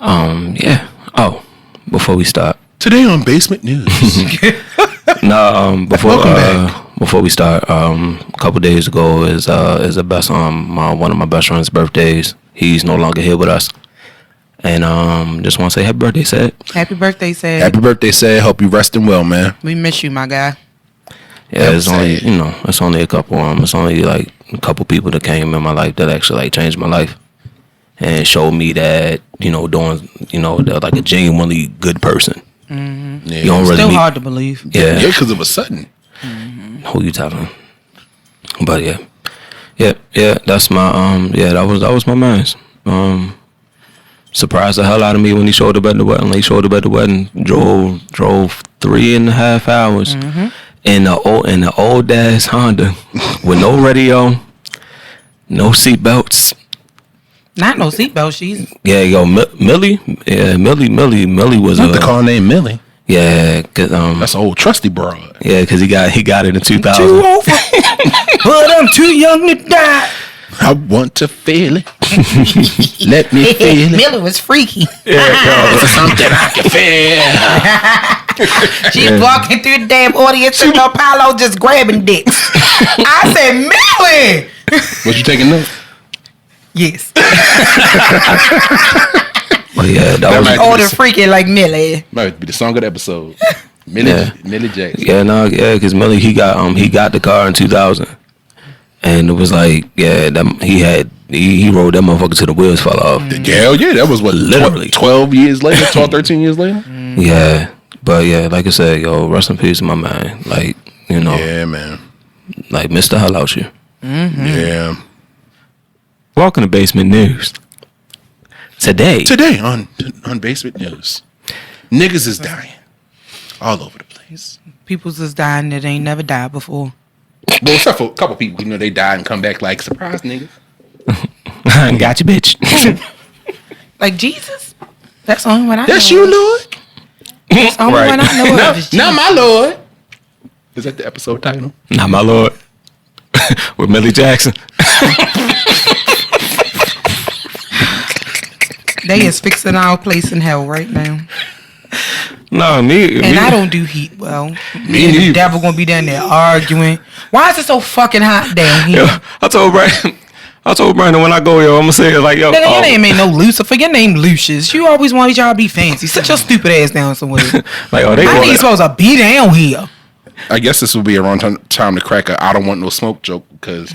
Yeah. Oh, before we start. Today on Basement News. Before we start, a couple days ago is one of my best friend's birthdays. He's no longer here with us. And just want to say happy birthday, Sad. Happy birthday, Sad. Happy birthday, Sad. Hope you resting well, man. We miss you, my guy. Yeah, it's only it's only a couple like a couple people that came in my life that actually like changed my life and showed me that they're like a genuinely good person. Mm-hmm. Yeah. You don't really Still hard to believe. Yeah, because it was sudden. Mm-hmm. Who you telling? But yeah. That's my that was my man's. Surprised the hell out of me when he showed up at the wedding. He showed up at the wedding. Drove 3.5 hours in the old ass Honda with no radio, no seatbelts. Not no seatbelt. She's Millie. Yeah, Millie was not the car named Millie. Yeah, cause that's an old trusty broad. Yeah, cause he got it in 2000. too old for, but I'm too young to die. I want to feel it. Let me feel it. Millie was freaky. Yeah, something I can feel. She's walking through the damn audience with no Apollo just grabbing dicks. I said, Millie. Was you taking notes? Yes. But yeah, that was old and freaky like Millie. Might be the song of the episode. Millie Jackson. Yeah, cause Millie he got the car in 2000, and it was like he rode that motherfucker till the wheels fell off. Hell yeah, that was what literally 12 years later, 13 years later. Yeah, but yeah, like I said, yo, rest in peace, my man. Like yeah, man. Like missed the hell out you. Mm-hmm. Yeah. Welcome to Basement News. Today on Basement News, niggas is dying all over the place. People's is dying that ain't never died before. Well, except for a couple people, they die and come back like surprise niggas. Got you, bitch. Like Jesus? That's the only one I know. That's you, Lord. That's the only one I know of. Is not my Lord. Is that the episode title? Not my Lord. With Millie Jackson. They is fixing our place in hell right now. No, me. I don't do heat well. Me and the neither. devil gonna be down there arguing. Why is it so fucking hot down here? Yo, I told Brandon when I go, yo, I'm gonna say it like, yo. Nigga, your name ain't no Lucifer. Your name Lucius. You always want y'all to be fancy. Sit your stupid ass down somewhere. Like, oh, How you supposed to be down here? I guess this will be a wrong time to crack a I don't want no smoke joke because.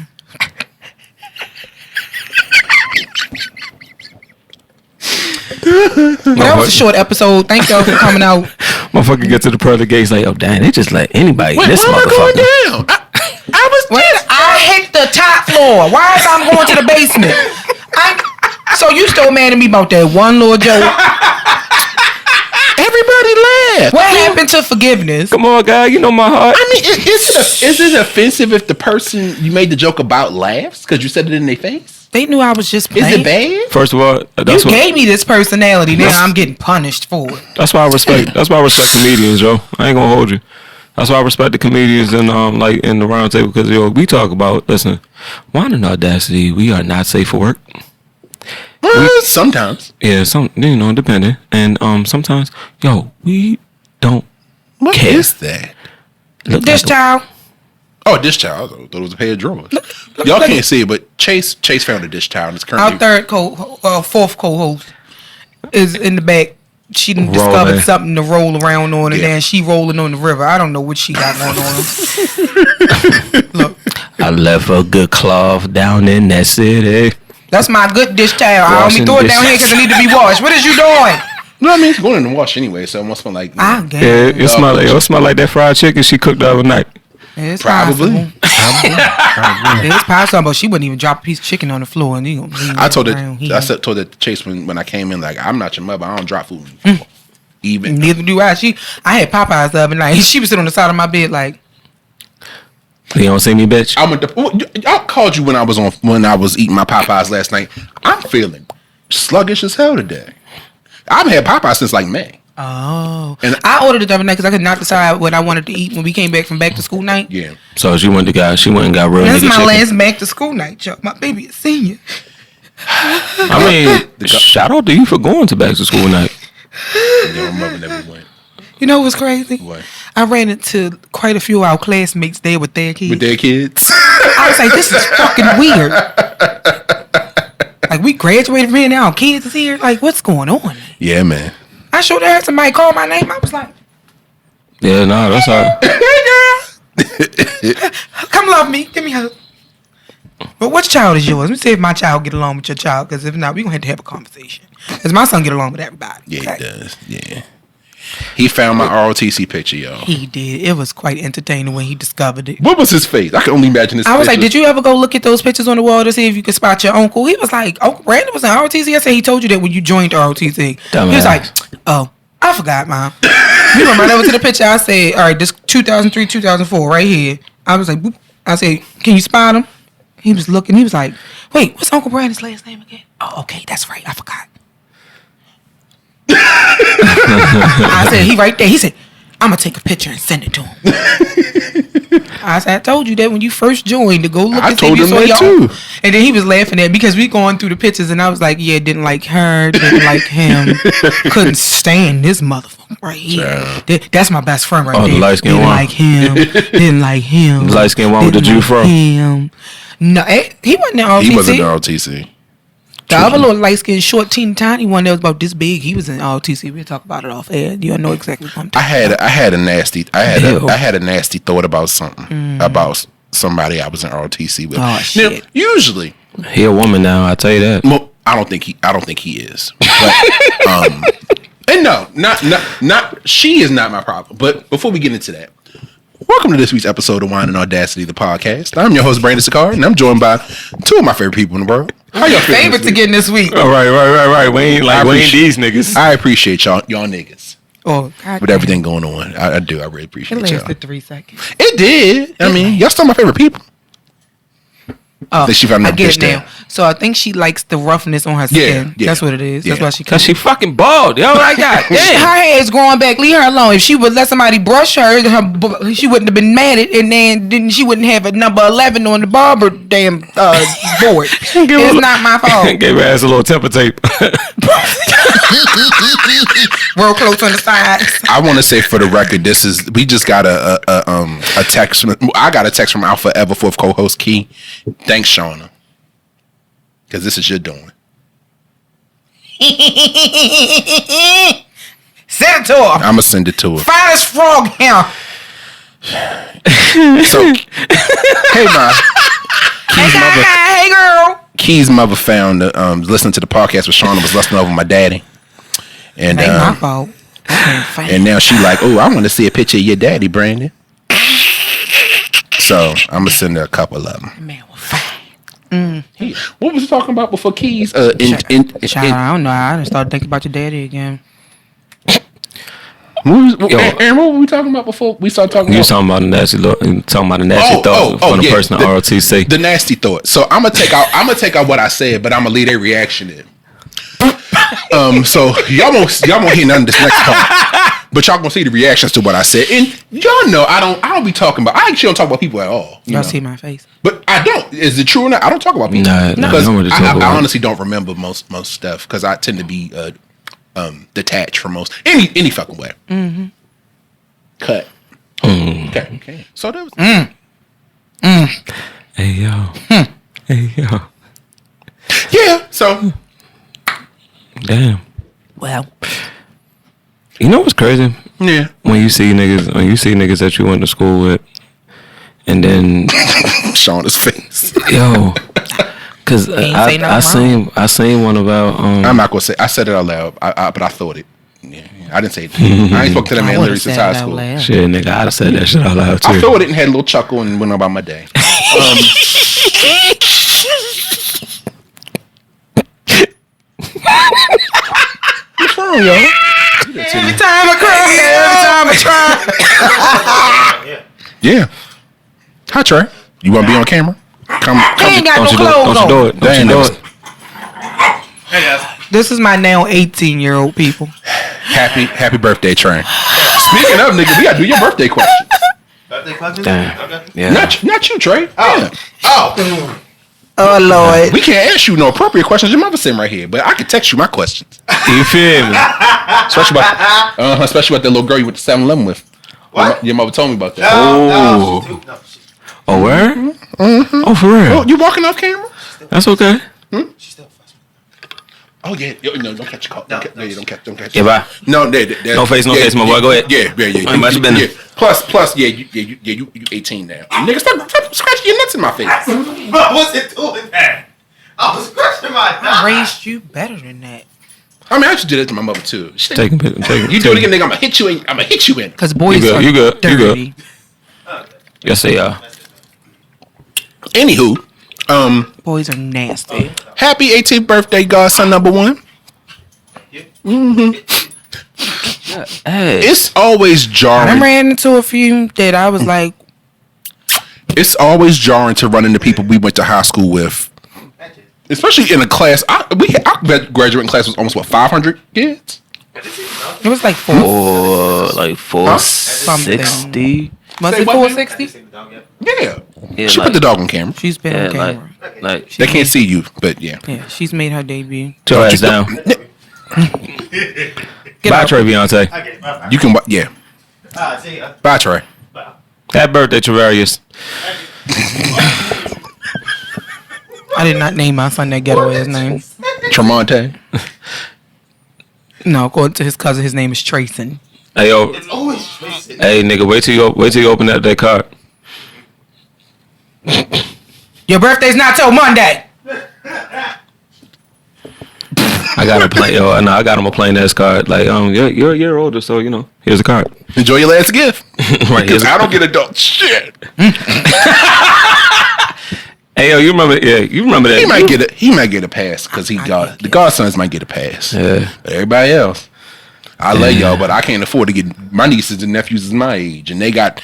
That was a short episode. Thank y'all for coming out. Motherfucker get to the pearly gates like, oh, damn, they just let anybody in this why am I motherfucker. going down? I hit the top floor. Why is I'm going to the basement? So you still mad at me about that one little joke? Everybody laughed. What happened to forgiveness? Come on, guy, you know my heart. I mean, is it offensive if the person you made the joke about laughs because you said it in their face? They knew I was just playing. Is it bad? First of all, You gave me this personality. Now I'm getting punished for it. That's why I respect comedians, yo. I ain't gonna hold you. That's why I respect the comedians and like in the round table because we talk about Wine Audacity. We are not safe for work. Sometimes. Yeah, depending. And sometimes, yo, we don't What care. is that? This child. Oh, dish towel. I thought it was a pair of drawers. Y'all can't see it, but Chase found a dish towel. And it's currently Our fourth co-host is in the back. She done discovered something to roll around on, and then she rolling on the river. I don't know what she got going on. Look, I left a good cloth down in that city. that's my good dish towel. I only throw it down here because it need to be washed. What is you doing? No, I mean it's going in the wash anyway, so it must smell like. It smell like that fried chicken she cooked the other night. It's Probably. It's possible, but she wouldn't even drop a piece of chicken on the floor. And I told that Chase when I came in, like, I'm not your mother. I don't drop food on the floor. Even. Neither do I. I had Popeyes the other night. She was sitting on the side of my bed like. You don't see me, bitch. I called you when I was eating my Popeyes last night. I'm feeling sluggish as hell today. I haven't had Popeyes since like May. Oh, and I ordered it the other night because I could not decide what I wanted to eat when we came back from back to school night. Yeah. So she went and got real. That's my last back to school night, Chuck. My baby is senior. I mean, shout out to you for going to back to school night. Your mother never went. You know what's crazy? What? I ran into quite a few of our classmates there with their kids. With their kids? I was like, this is fucking weird. Like, we graduated from here now. Kids is here. Like, what's going on? Yeah, man. I showed her somebody call my name. I was like, Yeah, no, that's all right. hey, girl. Come love me. Give me a hug. But which child is yours? Let me see if my child get along with your child. Because if not, we're going to have a conversation. Because my son get along with everybody. Yeah, he does. Yeah. He found my ROTC picture, y'all. He did. It was quite entertaining when he discovered it. What was his face? I can only imagine his face. I was like, did you ever go look at those pictures on the wall to see if you could spot your uncle? He was like, Uncle Brandon was in ROTC. I said, he told you that when you joined ROTC. Dumbass. He was like, oh, I forgot, Mom. We went right over to the picture. I said, all right, this 2003, 2004 right here. I was like, boop. I said, can you spot him? He was looking. He was like, wait, what's Uncle Brandon's last name again? Oh, okay, that's right. I forgot. I said, he right there. He said, I'm going to take a picture and send it to him. I said, I told you that when you first joined to go look and see if you saw your too. And then he was laughing at me because we going through the pictures and I was like, yeah, didn't like her, didn't like him, couldn't stand this motherfucker right here. That's my best friend right there. The light skin didn't one. like him, didn't like him. The light skin one with the Jew fro. Him. No, he wasn't in ROTC. He wasn't in ROTC. The other little light-skinned, short, teeny tiny one that was about this big, he was in ROTC. We'll talk about it off air. You know exactly what I'm talking about. I had a nasty thought about something about somebody I was in ROTC with. Oh shit! Now, usually, He a woman now, I tell you that. well, I don't think he is. But, and no, not she is not my problem. But before we get into that, welcome to this week's episode of Wine Audacity, the podcast. I'm your host, Brandon Sakar, and I'm joined by two of my favorite people in the world. How y'all feeling? Favorites again this week. Oh, right. We ain't these niggas. I appreciate y'all niggas. Oh, God. With everything going on. I do. I really It appreciate y'all. lasted 3 seconds. It did. I mean, y'all still my favorite people. Oh, That she found I that get bitch it there. now. So I think she likes the roughness on her skin. Yeah. That's what it is. That's Yeah. why she. Cause she fucking bald. Yo, I got Her hair is growing back. Leave her alone. If she would let somebody brush her, she wouldn't have been mad at, and then she wouldn't have a number 11 on the barber damn board. It's not my fault. Gave her ass a little temper tape. Real close on the sides. I want to say for the record, we just got a text. I got a text from our forever fourth co-host Key. Thanks, Shauna, because this is your doing. Send it to her. I'ma send it to her. Finest frog here. So, hey, ma. Hey, girl. Key's mother found listening to the podcast with Shauna was listening over my daddy, and Ain't my fault. and now she like, oh, I want to see a picture of your daddy, Brandon. So I'm gonna send her a couple of them. Man, well, fine. What was you talking about before Keys? Child, I don't know. I done started thinking about your daddy again. Aaron, what were we talking about before we started talking? You talking about the nasty thought from the person at ROTC. The nasty thought. So I'm gonna take out what I said, but I'm gonna leave their reaction in. So y'all won't hear none of this next part, but y'all gonna see the reactions to what I said. And y'all know I don't be talking about. I actually don't talk about people at all. Y'all see my face, but I don't. Is it true or not? I don't talk about people. Nah, because I I honestly don't remember most stuff because I tend to be detached from most any fucking way. Mm-hmm. Cut. Okay. So that was. Hey yo. Hey yo. Yeah. So. Damn. well, You know what's crazy? Yeah. When you see niggas that you went to school with, and then Shauna's face. yo, cause Ain't say nothing I seen one about I'm not gonna say. I said it out loud, but I thought it. Yeah, I didn't say it. I ain't spoke to that man literally since high school. shit, nigga. I'd have said that shit out loud too. I thought it and had a little chuckle and went about my day. What's wrong, yo? every time I cry, Yeah. Hi, Trey. You want to be on camera? Come. ain't got no clothes Don't you do on. it. Don't you do it. Hey guys. This is my now 18-year-old people. Happy birthday, Trey. Speaking of, nigga, we gotta do your birthday question. Birthday questions? Damn. Okay. Yeah. Not you, Trey. Oh. Yeah. Oh. Oh Lord. We can't ask you no appropriate questions. Your mother sitting right here, but I can text you my questions. You feel me? Especially about that little girl you went to 7-Eleven with. What? Your mother told me about that. Oh, where? Mm-hmm. Oh, for real? Oh, you walking off camera? That's okay. She's still fussing. Oh yeah, no, don't catch your call. Don't catch. Yeah, bye. No, no face, my boy. Go ahead. Yeah. Plus, you 18 now. Nigga, stop scratching your nuts in my face. I wasn't doing that. I was scratching my I nuts. raised you better than that. I mean, I actually did it to my mother too. Take him. You do it again, nigga. I'm gonna hit you in. Because boys are You good. dirty. Yes, they are. Anywho, Boys are nasty. happy 18th birthday, godson number 1. Hey. It's always I jarring. ran into a few that I was like, It's always jarring to run into people we went to high school with, especially in a class. Our graduating class was almost 500 kids. it was like 460. Was Say it what, 460? Yeah, Yeah, she put the dog on camera. She's been on camera. like They can't see you, but yeah. Yeah, she's made her debut. your ass down. Get Bye, out. Trey Beyonce. Okay, bye. You can, yeah. See ya. Bye, Trey. Happy birthday, Travarius. I did not name my son that ghetto ass name. Tremonte. No, according to his cousin, his name is Trayson. Hey yo, It's always Jason. hey nigga, wait till you open that card. Your birthday's not till Monday. I got him I got him a plain ass card. Like you're a year older, so here's a card. Enjoy your last gift. Right, Because I don't get adult shit. Hey yo, you remember that? He might get a pass because the godsons might get a pass. Yeah. But everybody else, I love y'all, but I can't afford to get my nieces and nephews is my age, and I got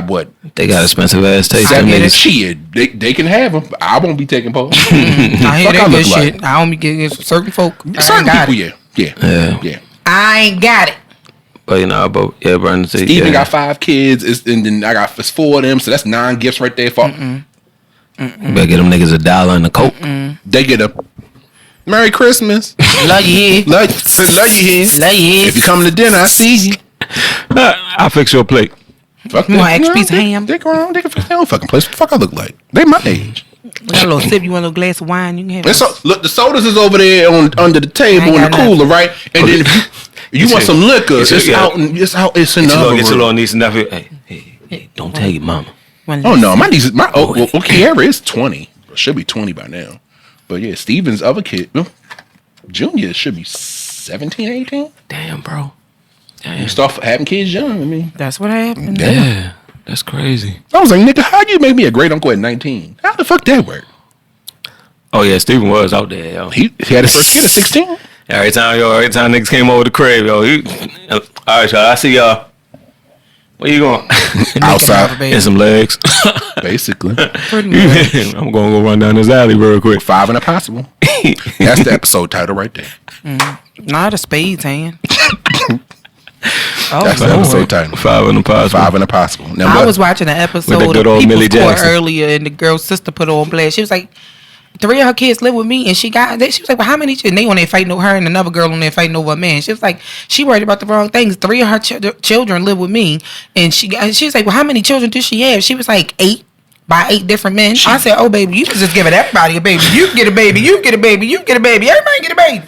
what? They got expensive ass taste. I Them get it. niggas. Shit, they can have them. But I won't be taking pole. I hear Fuck that I good look shit. like. I don't be getting certain folk. I ain't Certain got people, it. yeah. I ain't got it. But Brandon said, Steven got 5 kids, and then I got 4 of them, so that's 9 gifts right there. For You better get them niggas $1 and a Coke. they get a Merry Christmas. Love you here. love you here. Love you here. If you come to dinner, I see you. I'll fix your plate. Fuck You want that. extra piece of ham? They go around, they can fix their own fucking place. What the fuck I look like? They my age. We got a little sip. You want a little glass of wine? You can have And it. so look, the sodas is over there under the table I in ain't the got cooler, right? And then if you want some liquor, Get your- it's in the Get your other little room. niece and nephew. Hey, don't tell your mama. Oh no, my niece, Kiara is 20. Should be 20 by now. But yeah, Steven's other kid, Junior, should be 17, 18. Damn, bro. You start having kids young. I mean, That's what happened. Yeah, that's crazy. I was like, nigga, how you make me a great uncle at 19? How the fuck that work? Oh yeah, Steven was out there, yo. He had his first kid at 16. Every time niggas came over the crib, yo. All right, y'all. I see y'all. Where you going? Outside. And some legs. Basically. Pretty much. I'm gonna go run down this alley real quick. 5 and Impossible. That's the episode title right there. Not a spades hand. That's the Lord. episode title. 5 and Impossible. 5 and Impossible. Now, I what? was watching an episode With the good of old People's Millie Court Jackson. earlier, and the girl's sister put on blast. She was like, 3 of her kids live with me, and she was like, well, how many? And they on there fighting over her, and another girl on there fighting over a man. She was like, she worried about the wrong things. 3 of her children live with me, and she was like, well, how many children does she have? She was like 8 by 8 different men. I said, oh baby, you can just give it everybody a baby. You get a baby. You get a baby. You get a baby. Everybody get a baby.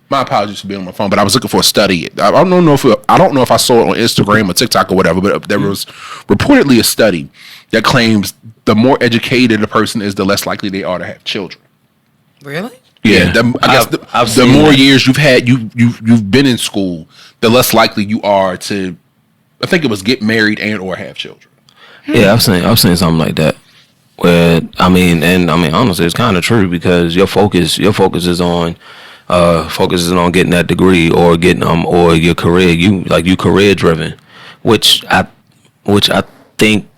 My apologies for being on my phone, but I was looking for a study. I don't know if I saw it on Instagram or TikTok or whatever, but there was reportedly a study that claims the more educated a person is, the less likely they are to have children. Really? Yeah, I guess I've the seen more that. years you've had you've been in school, the less likely you are to, I think it was, get married and or have children. Yeah, I've seen something like that. Where honestly, it's kind of true because your focus is on getting that degree or getting or your career. You career driven, which I think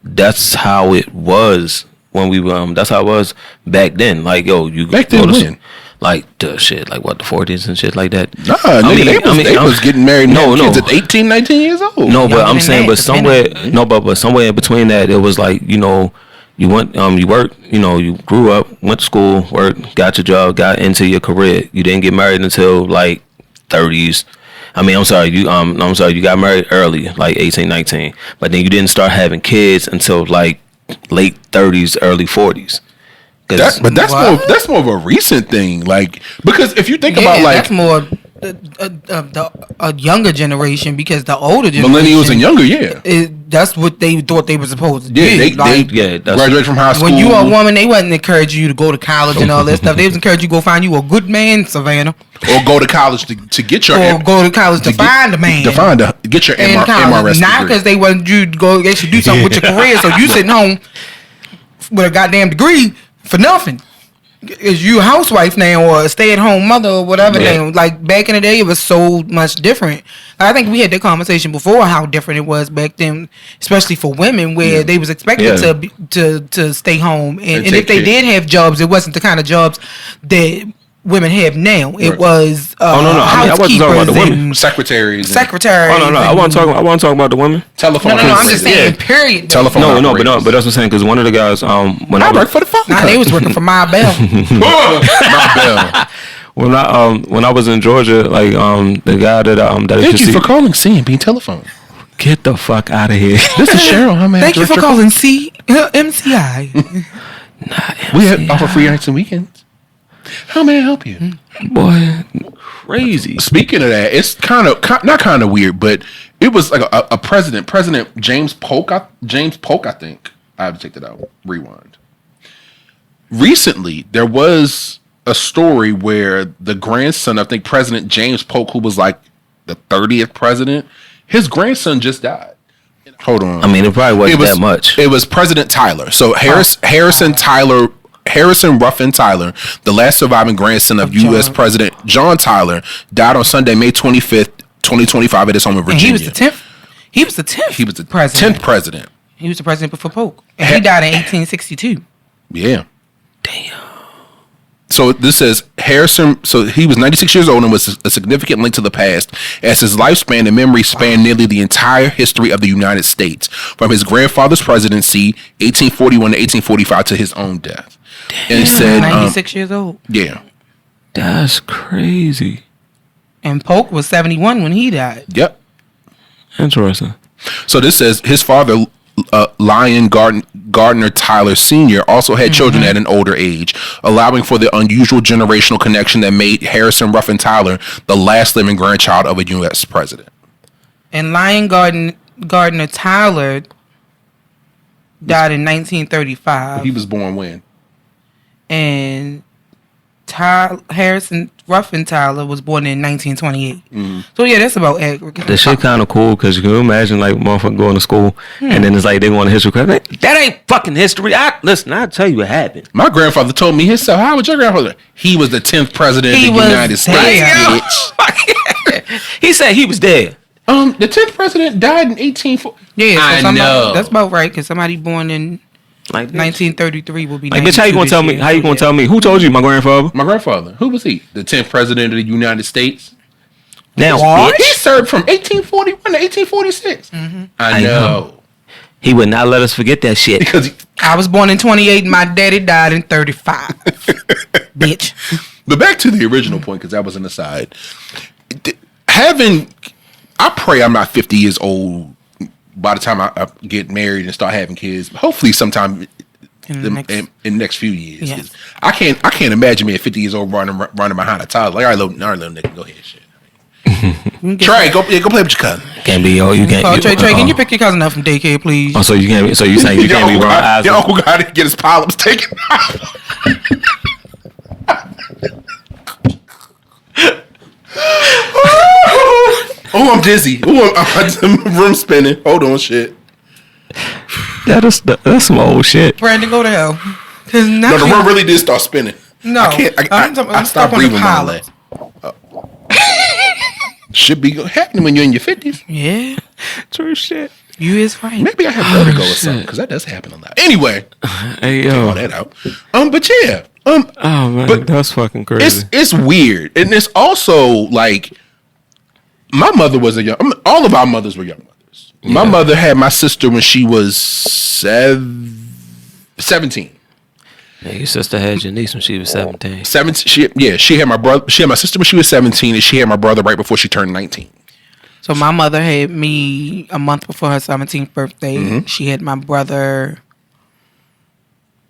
that's how it was when we that's how it was back then. Like you Back then go to when? like the shit like what the 40s and shit like that. Nah, nigga, they was getting married and having kids at 18, 19 years old. No, but Younger I'm than saying, that, but it's been somewhere, but somewhere in between that, it was like you worked, you grew up, went to school, worked, got your job, got into your career. You didn't get married until like 30s. I'm sorry, you got married early, like 18, 19. But then you didn't start having kids until like late 30s, early 40s. That's more of a recent thing, like, because if you think about, like, that's more a younger generation, because the older generation, millennials and younger, that's what they thought they were supposed to do. They graduated from high school. When you were a woman, they wasn't encouraging you to go to college and all that stuff. They was encouraging you to go find you a good man, Savannah, or go to college to get your, or go to college to find a man, get your MRS. Not because they wanted you to go, they should do something with your career. So you sitting home with a goddamn degree for nothing. Is you a housewife now or a stay-at-home mother or whatever? Yeah. Like back in the day, it was so much different. I think we had that conversation before, how different it was back then, especially for women, where they was expected to stay home, and if they did have jobs, it wasn't the kind of jobs that women have now. It was I wasn't talking about the women. Secretaries. Oh no, I want to talk about the women. Telephone. No, I'm just saying. Period. Telephone. No, but that's what I'm saying, because one of the guys when I worked for the phone. They was working for My Bell. My Bell. When I was in Georgia, like the guy that thank you for calling CMB Telephone. Get the fuck out of here. This is Cheryl. Thank you for calling MCI. We offer free nights and weekends. How may I help you? Boy, crazy. Speaking of that, it's not kind of weird, but it was like a President James Polk, I think. I have to take that out. Rewind. Recently, there was a story where the grandson, I think President James Polk, who was like the 30th president, his grandson just died. Hold on. It probably wasn't that much. It was President Tyler. So Harrison Ruffin Tyler, the last surviving grandson of U.S. President John Tyler, died on Sunday, May 25th, 2025 at his home in Virginia. And he was the 10th. He was the 10th president. He was the president before Polk. And he died in 1862. Yeah. Damn. So this says Harrison, so he was 96 years old and was a significant link to the past, as his lifespan and memory spanned nearly the entire history of the United States, from his grandfather's presidency, 1841 to 1845, to his own death. Damn. And it said 96 years old. Yeah. That's crazy. And Polk was 71 when he died. Yep. Interesting. So this says his father, Lyon Gardner Tyler Sr., also had children at an older age, allowing for the unusual generational connection that made Harrison Ruffin Tyler the last living grandchild of a U.S. president. And Lyon Gardner Tyler died in 1935. He was born when? And Harrison Ruffin Tyler was born in 1928. So yeah, that's about accurate. The shit kind of cool, because you can imagine like motherfucker going to school and then it's like they want a history class. That ain't fucking history. Listen, I'll tell you what happened. My grandfather told me himself. How was your grandfather? He was the 10th president of the United States. Bitch. He said he was dead. The 10th president died in 1840. Yeah, so I know that's about right, because somebody born in like 1933 will be. Like, bitch, how you gonna tell me? How you gonna tell me? Who told you? My grandfather. My grandfather. Who was he? The 10th president of the United States. Now, bitch. He served from 1841 to 1846. I know. He would not let us forget that shit. Because I was born in 28. And my daddy died in 35. Bitch. But back to the original point, because that was an aside. I pray I'm not 50 years old by the time I get married and start having kids. Hopefully sometime in the next few years. Yes. I can't imagine me at 50 years old running behind a toddler. Like, all right, little nigga, go ahead, shit. Trey, go play with your cousin. Can't be you can't. Trey, can you pick your cousin up from daycare, please? Oh, so you can't. So you saying you can't be wrong? Your uncle got to get his polyps taken out. Oh, I'm dizzy. Oh, I'm room spinning. Hold on, shit. That's some old shit. Brandon, go to hell. No, the room really did start spinning. No, I stopped breathing when I left. Should be happening when you're in your 50s. Yeah, true shit. You is right. Maybe I have vertigo or something, because that does happen a lot. Anyway, hey yo, all that out. But yeah, oh man, but that's fucking crazy. It's weird, and it's also like my mother was all of our mothers were young mothers. Yeah. My mother had my sister when she was 17. Yeah, your sister had your niece when she was 17. 17. She had my brother. She had my sister when she was 17, and she had my brother right before she turned 19. So my mother had me a month before her 17th birthday. Mm-hmm. She had my brother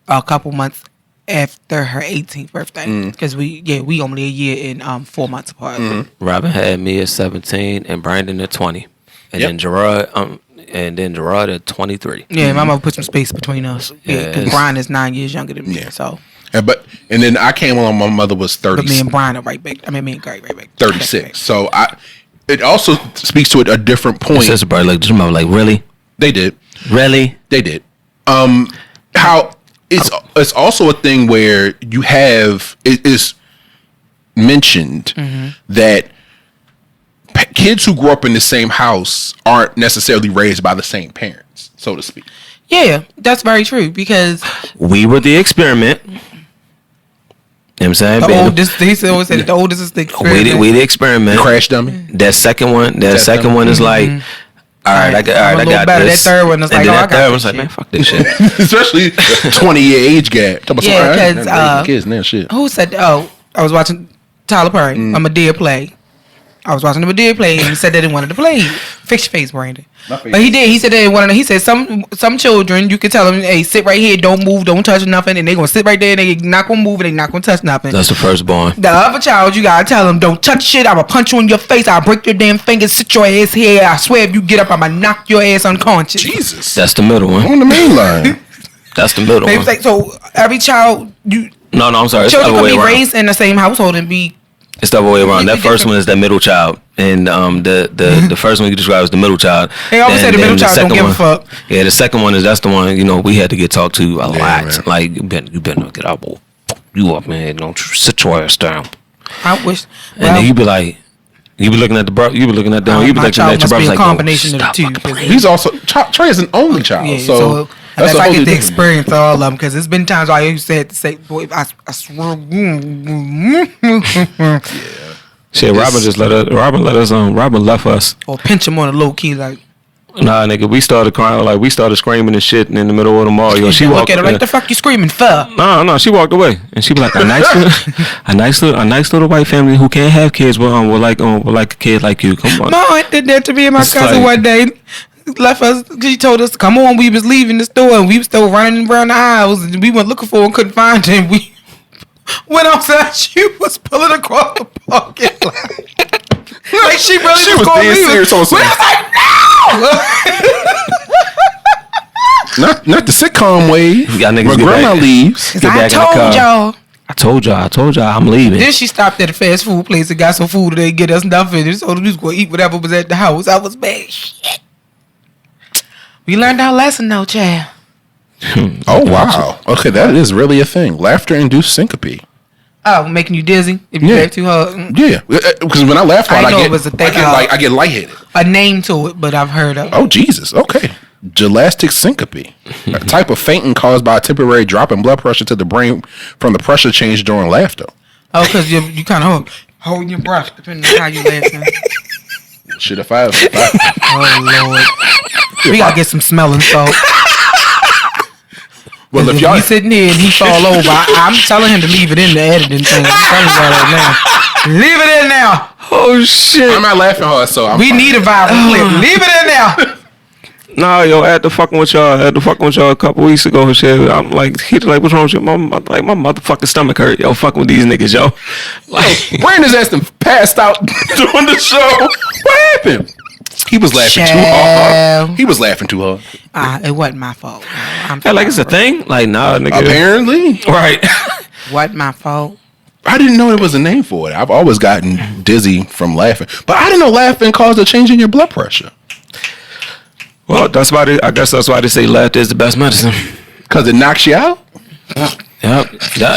a couple months after her 18th birthday, because we only a year and 4 months apart. Mm-hmm. Robin had me at 17 and Brandon at 20, and then Gerard at 23. Yeah, my mother put some space between us. Yeah, because Brian is 9 years younger than me. Yeah. So. And then I came along. My mother was 30. But me and Brian are right back. I mean, me and Greg right back. 36. So it also speaks to a different point. Your sister probably looked at your mother like, really? They did. Really? They did. How it's also a thing where you have it is mentioned that kids who grew up in the same house aren't necessarily raised by the same parents, so to speak. Yeah, that's very true, because we were the experiment. You know what I'm saying? The oldest, he always said the oldest is the experiment. We the experiment. Crash dummy. That second one is like, all right, I got this. That third one is like, that third one's like, man, fuck this shit. Especially 20-year age gap. Yeah, because kids now, shit. Who said? Oh, I was watching Tyler Perry. A Madea play. I was watching the Madea play, and he said that he wanted to play. Fix your face, Brandon. But he did. He said that he wanted. He said some children, you could tell them, hey, sit right here, don't move, don't touch nothing, and they gonna sit right there, and they not gonna move, and they not gonna touch nothing. That's the firstborn. The other child, you gotta tell them, don't touch shit. I'ma punch you in your face. I'll break your damn fingers. Sit your ass here. I swear, if you get up, I'ma knock your ass unconscious. Jesus. That's the middle one. On the main line. That's the middle one. Like, so every child, No, I'm sorry. Children can be raised in the same household and be. It's the other way around. That first one is that middle child, and the first one you described is the middle child. They always say the middle child don't give a fuck. Yeah, the second one that's the one we had to get talked to a lot. Man. Like you better get out, boy. You up, man? Don't sit your ass down. I wish. And then you be like, you be looking at the bro, you be looking at them, you be looking at your brother like, combination of the two. He's also Trey is an only child, yeah, so. That's I get to experience all of them, because it's been times I used to say, boy, I swear. Yeah. Shit, Robin left us. Or pinch him on a low key, like. Nah, nigga, we started crying, like we started screaming and shit in the middle of the mall. Yo, she walked. Look at her like, the fuck you screaming for? No, she walked away, and she be like, a nice little white family who can't have kids, will like a kid like you. Come on. Mom did that to me and my cousin one day. Left us because she told us to come on. We was leaving the store and we was still running around the aisles, and we went looking for her and couldn't find her. And we went outside. She was pulling across the parking lot. Like she really was being serious. We was like, no. Not the sitcom way. When grandma leaves. I told y'all I'm leaving. Then she stopped at a fast food place and got some food, and they get us nothing. So we was going to eat whatever was at the house. I was mad. Shit. We learned our lesson, though, child. Oh, wow. Okay, that is really a thing. Laughter-induced syncope. Oh, making you dizzy if you laugh too hard? Yeah, because when I laugh hard, I get lightheaded. A name to it, but I've heard of it. Oh, Jesus. Okay. Gelastic syncope. A type of fainting caused by a temporary drop in blood pressure to the brain from the pressure change during laughter. Oh, because you kind of holding your breath depending on how you laughing. Shit, if I oh, Lord. We gotta get some smelling salt. Well, if y'all sitting here and he fall over, I'm telling him to leave it in the editing thing. I'm telling you right now. Leave it in now. Oh shit! I'm not laughing hard, so we need a viral clip. Leave it in now. Nah, yo, I had to fucking with y'all a couple weeks ago and shit. I'm like, what's wrong with you? My motherfucking stomach hurt, yo, fucking with these niggas, yo. Like, Brandon's ass passed out during the show. What happened? He was laughing too hard. He was laughing too hard. It wasn't my fault. Like it's a thing? Like, nah, nigga. Apparently. Right. Wasn't my fault. I didn't know there was a name for it. I've always gotten dizzy from laughing. But I didn't know laughing caused a change in your blood pressure. Well, I guess that's why they say laughter is the best medicine. Because it knocks you out?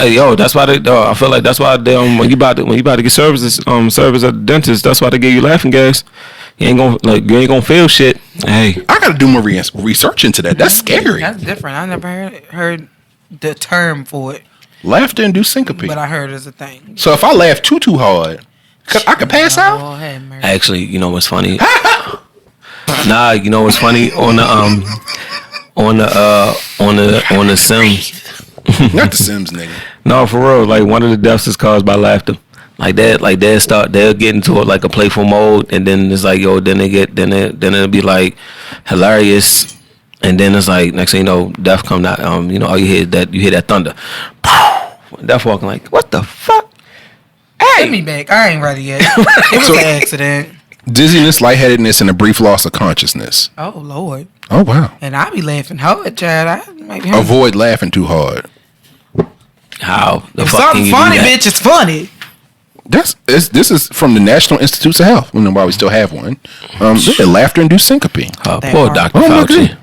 Yo, that's why I feel like that's why they when you about to get service at the dentist, that's why they give you laughing gas. You ain't gonna feel shit. Hey, I gotta do more research into that. That's scary. That's different. I never heard the term for it. Laughter-induced syncope. But I heard it's a thing. So if I laugh too hard, I could pass out? Actually, you know what's funny? Nah, you know what's funny? On on the Sims. Not the Sims, nigga. No, for real. Like one of the deaths is caused by laughter. Like that. Like they'll get into it like a playful mode, and then it's like then it'll be like hilarious, and then it's like next thing you know, death come out. All you hear that thunder. Death walking like, what the fuck? Hey, get me back. I ain't ready yet. It was an accident. Dizziness, lightheadedness, and a brief loss of consciousness. Oh Lord. Oh wow. And I be laughing hard, child. Avoid laughing too hard. How the if fuck something can you funny, do that? bitch, it's funny. This is from the National Institutes of Health. We know why we still have one. Laughter-induced syncope. Poor Dr. Fauci.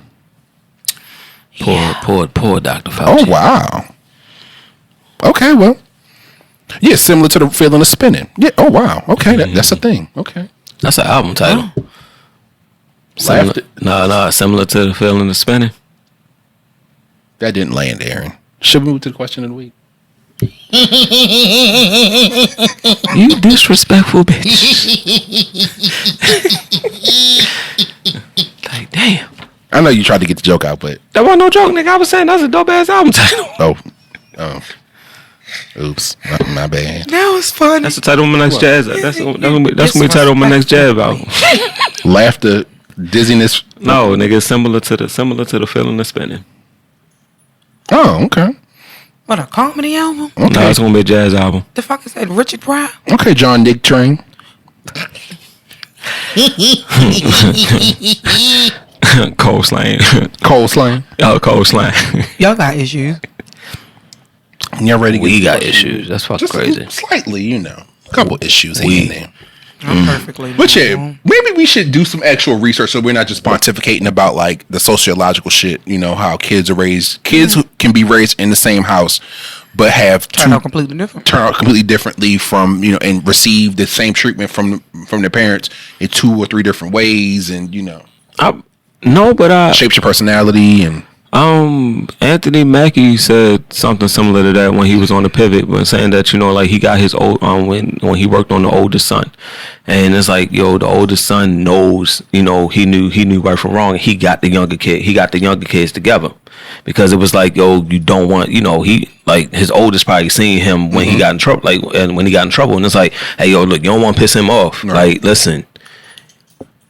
Poor Dr. Fauci. Oh wow. Okay, well, yeah, similar to the feeling of spinning. Yeah. Oh wow. Okay, that's a thing. Okay. That's an album title. Similar to the feeling of spinning. That didn't land, Aaron. Should we move to the question of the week? You disrespectful bitch. Like, damn. I know you tried to get the joke out, but that wasn't no joke, nigga. I was saying that's a dope ass album title. Oh. Oops. My bad. That was funny. That's the title of my next jazz. That's gonna be the title of my next jazz album. Laughter, dizziness. No, nigga, similar to the feeling of spinning. Oh, okay. What, a comedy album? Okay. No, it's gonna be a jazz album. The fuck is that? Richard Pryor? Okay, John Nick Train. Cold slang. Cold slang. Oh, cold slang. Y'all got issues. Y'all ready to We got issues. That's fucking crazy. Slightly, a couple issues in there. I'm perfectly But yeah, normal. maybe we should do some actual research so we're not just pontificating about like the sociological shit, how kids are raised. Kids who can be raised in the same house but have Turn out completely differently from, and receive the same treatment from their parents in 2 or 3 different ways, and shapes your personality. And Anthony Mackie said something similar to that when he was on the pivot, when saying that like he got his old when he worked on the oldest son, and it's like the oldest son knows he knew right from wrong, and he got the younger kids together, because it was like you don't want he like his oldest probably seen him when he got in trouble, and when he got in trouble, and it's like, hey look, you don't want to piss him off, right. Like listen.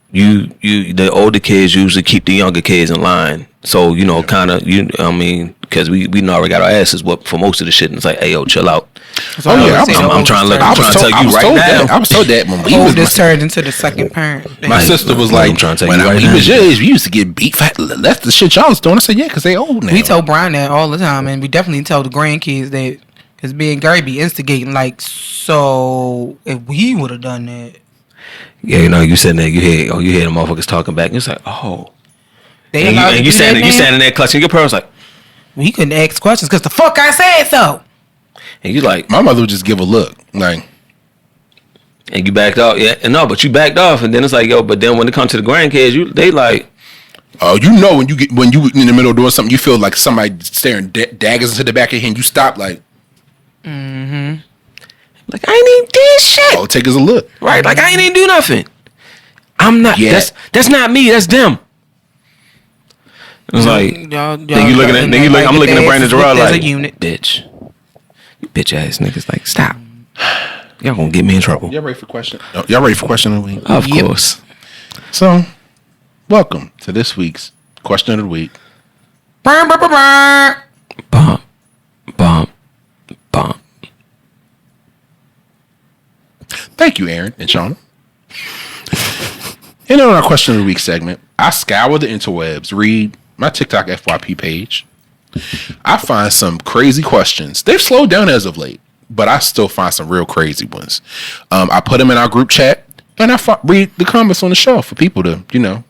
The older kids usually keep the younger kids in line. So, because we already got our asses whooped for most of the shit, and it's like, hey, yo, chill out. I'm trying to tell you right now. I was told that when we was turned into the second parent. My sister was like, I'm trying to tell you right now. We used to get beat. That's the shit y'all was doing. I said, yeah, because they old now. We told Brian that all the time, and we definitely tell the grandkids that, because me and Gary be instigating, like, so if we would have done that. Yeah, you sitting there, you hear the motherfuckers talking back, and it's like, oh. And you standing there clutching your pearls like, we couldn't ask questions because the fuck I said so. And you like, my mother would just give a look, like, and you backed off, but you backed off, and then it's like, but then when it comes to the grandkids, they like, when you in the middle of doing something, you feel like somebody staring daggers into the back of your head, and you stop like, like, I ain't even did shit. All it take is a look. Right, like I ain't even do nothing. I'm not. Yeah. That's not me. That's them. It's like, I'm looking at Brandon Gerard like, bitch, you bitch ass niggas. Like, stop. Y'all gonna get me in trouble. Y'all ready for question? Y'all ready for question of the week? Of course. So, welcome to this week's question of the week. Bump, bump, bump. Thank you, Aaron and Shauna. And on our question of the week segment, I scour the interwebs, read my TikTok FYP page. I find some crazy questions. They've slowed down as of late, but I still find some real crazy ones. I put them in our group chat, and I read the comments on the show for people to,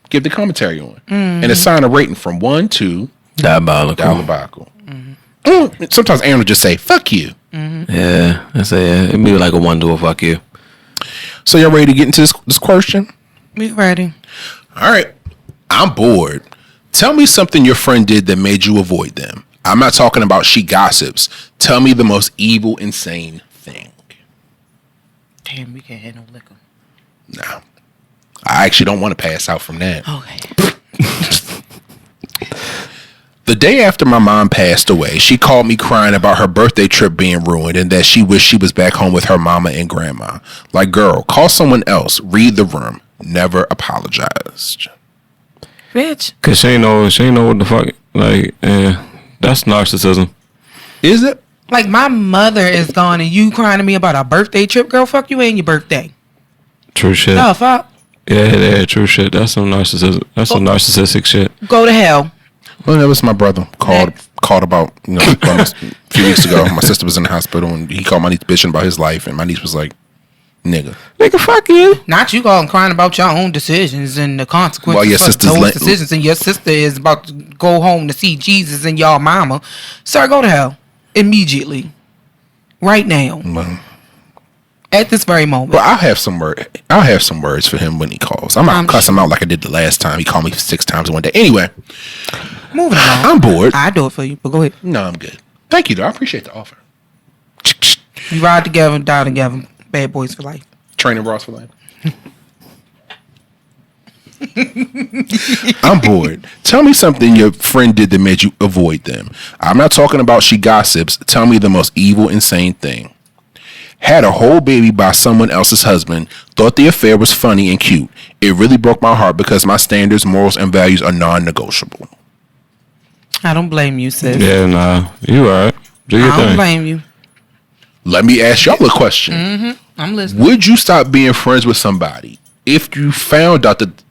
give the commentary on. And assign a rating from 1 to diabolical. Sometimes Aaron will just say, fuck you. Yeah, I say it'd be like a 1 to a fuck you. So y'all ready to get into this question? We ready. All right. I'm bored. Tell me something your friend did that made you avoid them. I'm not talking about she gossips. Tell me the most evil, insane thing. Damn, we can't have no liquor. No. I actually don't want to pass out from that. Okay. The day after my mom passed away, she called me crying about her birthday trip being ruined and that she wished she was back home with her mama and grandma. Like, girl, call someone else. Read the room. Never apologized. Bitch. Cause she ain't know what the fuck. Like, that's narcissism. Is it? Like, my mother is gone and you crying to me about a birthday trip? Girl, fuck you and your birthday. True shit. No, fuck. Yeah, true shit. That's some narcissism. That's some narcissistic shit. Go to hell. Well, that was my brother. Called about, a few weeks ago. My sister was in the hospital and he called my niece bitching about his life. And my niece was like, nigga, fuck you. Not you calling crying about your own decisions and the consequences Well, your of sister's those decisions. And your sister is about to go home to see Jesus and y'all mama. Sir, go to hell. Immediately. Right now. Well, at this very moment. Well, I'll have some words for him when he calls. I'm not gonna cuss him out like I did the last time. He called me 6 times in one day. Anyway, moving along. I'm bored. I do it for you, but go ahead. No, I'm good. Thank you, though. I appreciate the offer. You ride together, die together. Bad boys for life. Training Ross for life. I'm bored. Tell me something your friend did that made you avoid them. I'm not talking about she gossips. Tell me the most evil, insane thing. Had a whole baby by someone else's husband. Thought the affair was funny and cute. It really broke my heart because my standards, morals, and values are non-negotiable. I don't blame you, sis. Yeah, nah. You alright. Do your thing. I don't blame you. Let me ask y'all a question. Mm-hmm. I'm listening. Would you stop being friends with somebody if you found out that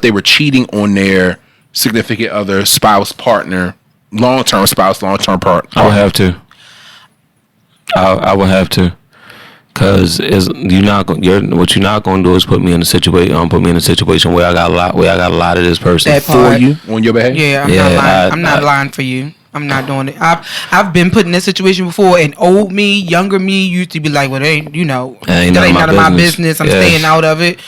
they were cheating on their significant other, spouse, partner, long-term spouse, long-term partner? I would have to. I would have to. Cause what you're not gonna do is put me in a situation where I got a lot of this person for you on your behalf. Yeah, I'm not lying for you. I'm not doing it. I've been put in this situation before, and old me, younger me used to be like, well, that ain't none of my business. I'm staying out of it.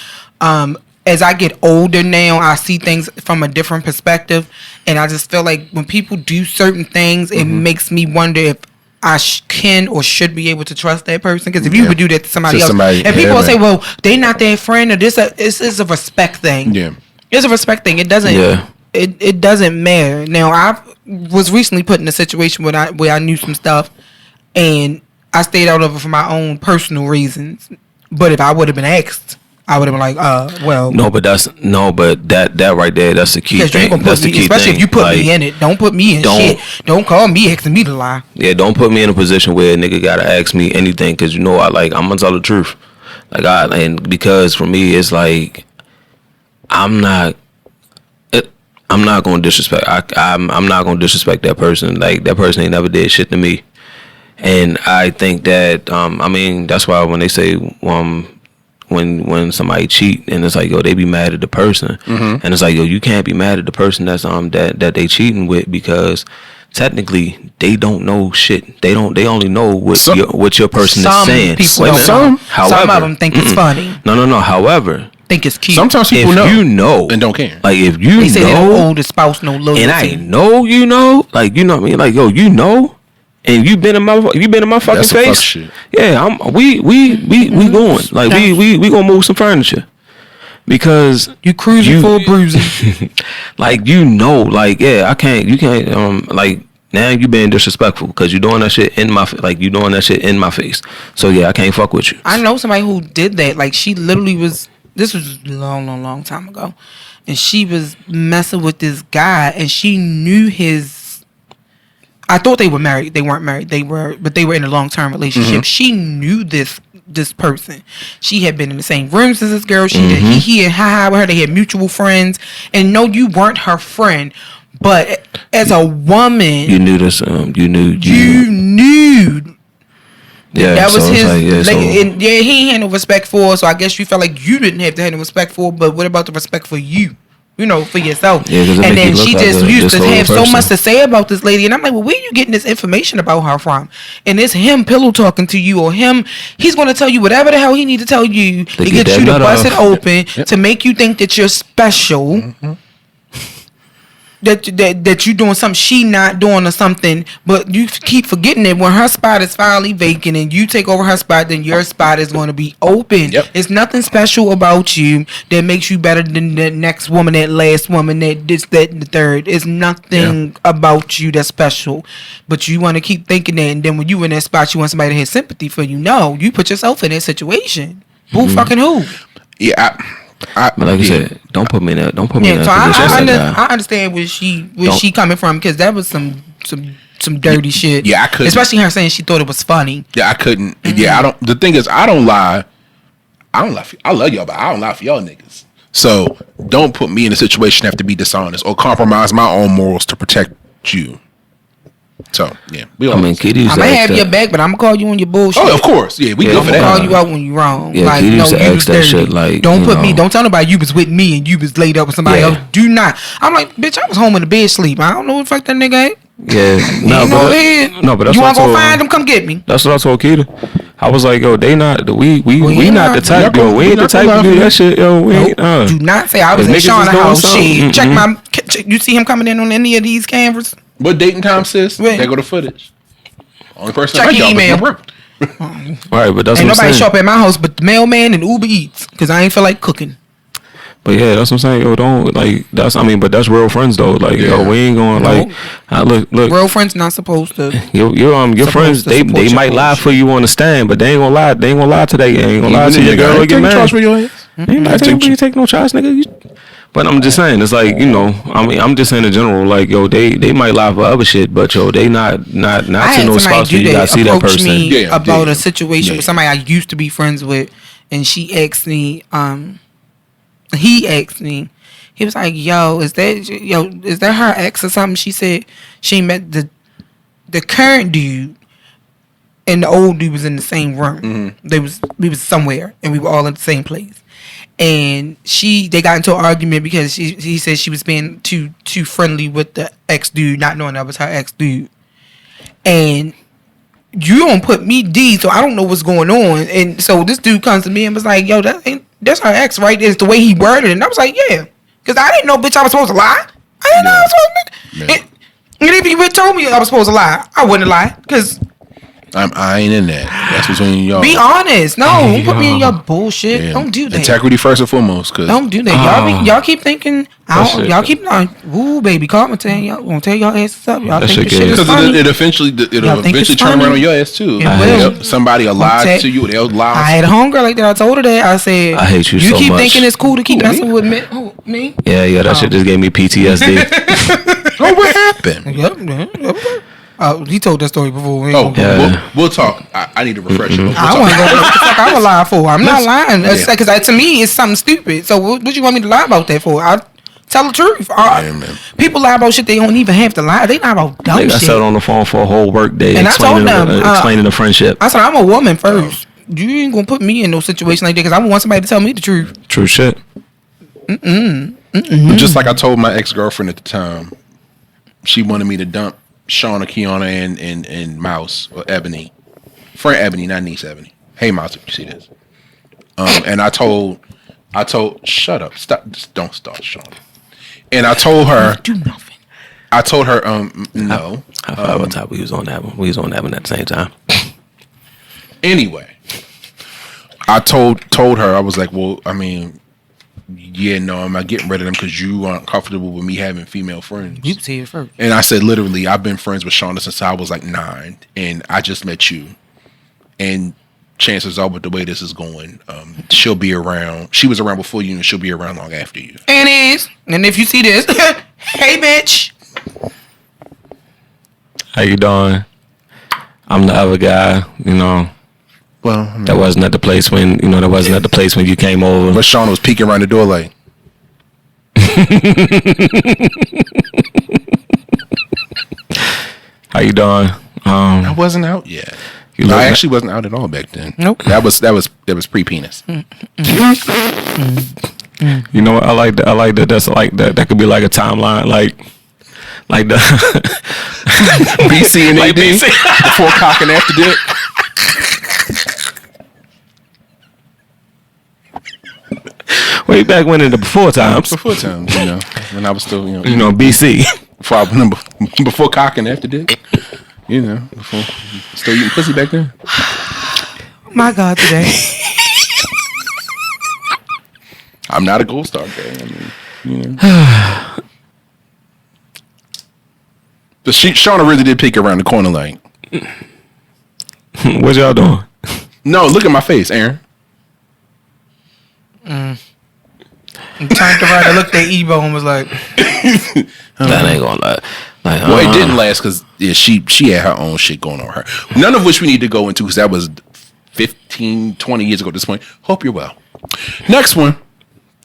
As I get older now, I see things from a different perspective, and I just feel like when people do certain things, it makes me wonder if I can or should be able to trust that person. Because if you would do that to somebody else, and people will say, well, they not their friend, or this is a respect thing. Yeah, it's a respect thing. It doesn't. Yeah. It doesn't matter. Now, I was recently put in a situation where I knew some stuff, and I stayed out of it for my own personal reasons. But if I would have been asked, I would have been like, well. No, but that right there, that's the key thing. That's the key thing. Especially if you put me in it. Don't put me in shit. Don't call me asking me to lie. Yeah, don't put me in a position where a nigga gotta ask me anything, because I'm gonna tell the truth. And because for me, it's like, I'm not gonna disrespect. I'm not gonna disrespect that person. Like, that person ain't never did shit to me. And I think that that's why when they say when somebody cheat, and it's like, yo, they be mad at the person, and it's like, yo, you can't be mad at the person that's that they cheating with, because technically they don't know shit. They only know what your person is saying. Some of them think it's funny. No. However, think it's cute. Sometimes people know and don't care. Like, if you they say they don't owe the spouse no loyalty, and I know like, you know what I mean, like, yo, and you been in my fucking that's face. Shit. Yeah, we going, like, we gonna move some furniture, because you cruising for a bruising. Like, like, yeah, you can't like, now you being disrespectful because you doing that shit in my face. So yeah, I can't fuck with you. I know somebody who did that. Like, she literally was. This was a long time ago, and she was messing with this guy, and she knew his. I thought they were married. They weren't married. But they were in a long-term relationship. She knew this person. She had been in the same rooms as this girl. She did he and hi with her. They had mutual friends. And no, you weren't her friend. But as a woman, you knew this. You knew. Yeah, that was his. He had no respect for her. So I guess you felt like you didn't have to have no respect for her. But what about the respect for you? For yourself. Yeah, and then she just used to have so much to say about this lady. And I'm like, well, where are you getting this information about her from? And it's him pillow talking to you, or he's going to tell you whatever the hell he need to tell you to get you to bust it open, to make you think that you're special. that you doing something she not doing or something, but you keep forgetting that when her spot is finally vacant and you take over her spot, then your spot is going to be open. Yep. It's nothing special about you that makes you better than the next woman, that last woman, that this, that, and the third. It's nothing about you that's special, but you want to keep thinking that, and then when you in that spot, you want somebody to have sympathy for you. No, you put yourself in that situation. Who fucking who? Yeah. But like I said, don't put me in that. Don't put me in that position. I understand where she coming from, because that was some dirty shit. Yeah, I couldn't. Especially her saying she thought it was funny. Yeah, I couldn't. Yeah, I don't. The thing is, I don't lie. I love y'all, but I don't lie for y'all niggas. So don't put me in a situation to have to be dishonest or compromise my own morals to protect you. So yeah, I'm gonna have your back, but I'm gonna call you on your bullshit. Oh, of course, yeah, we good for that. I'm gonna call you out when you wrong. Yeah, like, you no, used to you ask was that dirty. shit. Like, don't put me. Don't tell nobody you was with me and you was laid up with somebody else. Do not. I'm like, bitch, I was home in the bed sleep. I don't know what the fuck that nigga ain't. Yeah, but that's you want to go find them? Come get me. That's what I told Keita. I was like, yo, they not we not the type, yo. We ain't the type to do that shit, yo. We ain't. Do not say I was in Shauna house. Shit, check my. You see him coming in on any of these cameras? What date and time, sis? There go the footage. Only person check your email. Right, but that's ain't what nobody show up at my house but the mailman and Uber Eats, because I ain't feel like cooking. But yeah, that's what I'm saying. Yo, don't like that's. I mean, but that's real friends though. Like, yo, we ain't going look. Real friends not supposed to. Your friends they might lie for you on the stand, but they ain't gonna lie. They ain't gonna lie to they ain't gonna lie to your girl or get married. You take no charge, nigga. But I'm just saying, it's like, you know, I mean, I'm just saying in general, like, yo, they might lie for other shit, but yo, they not to no spouse where you gotta see that person. Me about a situation with somebody I used to be friends with, and she asked me, he asked me, he was like, is that her ex or something? She said she met the current dude and the old dude was in the same room. We was somewhere and we were all in the same place. And they got into an argument because he said she was being too friendly with the ex dude, not knowing that was her ex dude. And you don't put me D, so I don't know what's going on. And so this dude comes to me and was like, yo, that's her ex, right? It's the way he worded it. And I was like, yeah. Because I didn't know, bitch, I was supposed to lie. I didn't know I was supposed to. And if you would told me I was supposed to lie, I wouldn't lie. Because I ain't in that. That's between y'all. Be honest. No, don't put me in your bullshit. Yeah. Don't do that. Integrity first and foremost. Don't do that. Y'all keep thinking. Y'all keep ooh, baby, call me telling y'all. Gonna tell y'all asses up. Y'all think this shit is funny. Because it'll eventually turn around on your ass too. Somebody will lie to you. They'll lie. I had a homegirl like that. I told her that. I said, I hate you so much. You keep thinking it's cool to keep messing with me? Oh, me? Yeah. That shit just gave me PTSD. Oh, what happened? Yep. He told that story before. We'll talk. I need to refresh you. I want to go. What the fuck I would lie for? I'm not lying. Because to me, it's something stupid. So what you want me to lie about that for? I tell the truth. People lie about shit they don't even have to lie. They lie about dumb shit. I sat on the phone for a whole work day and explaining the friendship. I said, I'm a woman first. You ain't gonna put me in no situation like that because I want somebody to tell me the truth. True shit. Just like I told my ex-girlfriend at the time, she wanted me to dump Shauna, Kiana, and Mouse or Ebony, friend Ebony, not niece Ebony. Hey Mouse, if you see this. And I told, shut up, stop, just don't start, Shauna. And I told her, do nothing. I told her, no. High five on top. We was on that one. We was on that one at the same time. Anyway, I told her, I was like, well, I mean, yeah, no, I'm not getting rid of them because you aren't comfortable with me having female friends. You see it first. And I said, literally, I've been friends with Shauna since I was like 9, and I just met you. And chances are, with the way this is going, she'll be around. She was around before you, and she'll be around long after you. And if you see this, hey, bitch. How you doing? I'm the other guy, you know. Well, I mean, that wasn't at the place when you came over. But Shauna was peeking around the door like. How you doing? I wasn't out yet. I actually wasn't out at all back then. Nope. That was pre-penis. You know what? I like that. That's like that. That could be like a timeline, like the BC and AD before cock and after dick. Way back when in the before times. Before times, you know, when I was still, BC. Before cock and after dick. You know, before still eating pussy back then. My God, today. I'm not a gold star guy. I mean, But Shauna really did peek around the corner like. What y'all doing? No, look at my face, Aaron. I'm trying to ride. I looked at Ebo and was like, That ain't gonna lie. Well, it didn't last because she had her own shit going on her. None of which we need to go into because that was 15, 20 years ago at this point. Hope you're well. Next one.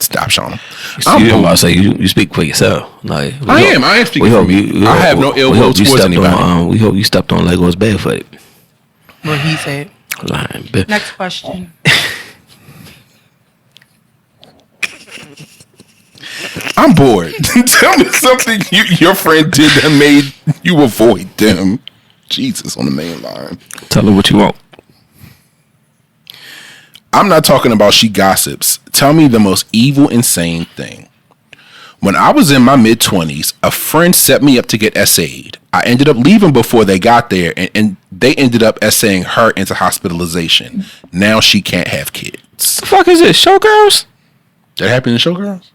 Stop, Shauna. I'm about to say you speak for yourself. Like I am speaking for me. I have no ill will towards anybody. We hope you stepped on Legos barefooted. what he said. Lying. Next question. I'm bored. Tell me something your friend did that made you avoid them. Jesus, on the main line. Tell her what you want. I'm not talking about she gossips. Tell me the most evil, insane thing. When I was in my mid-20s, a friend set me up to get SA'd. I ended up leaving before they got there, and they ended up SAing her into hospitalization. Now she can't have kids. The fuck is this? Showgirls? That happened in Showgirls?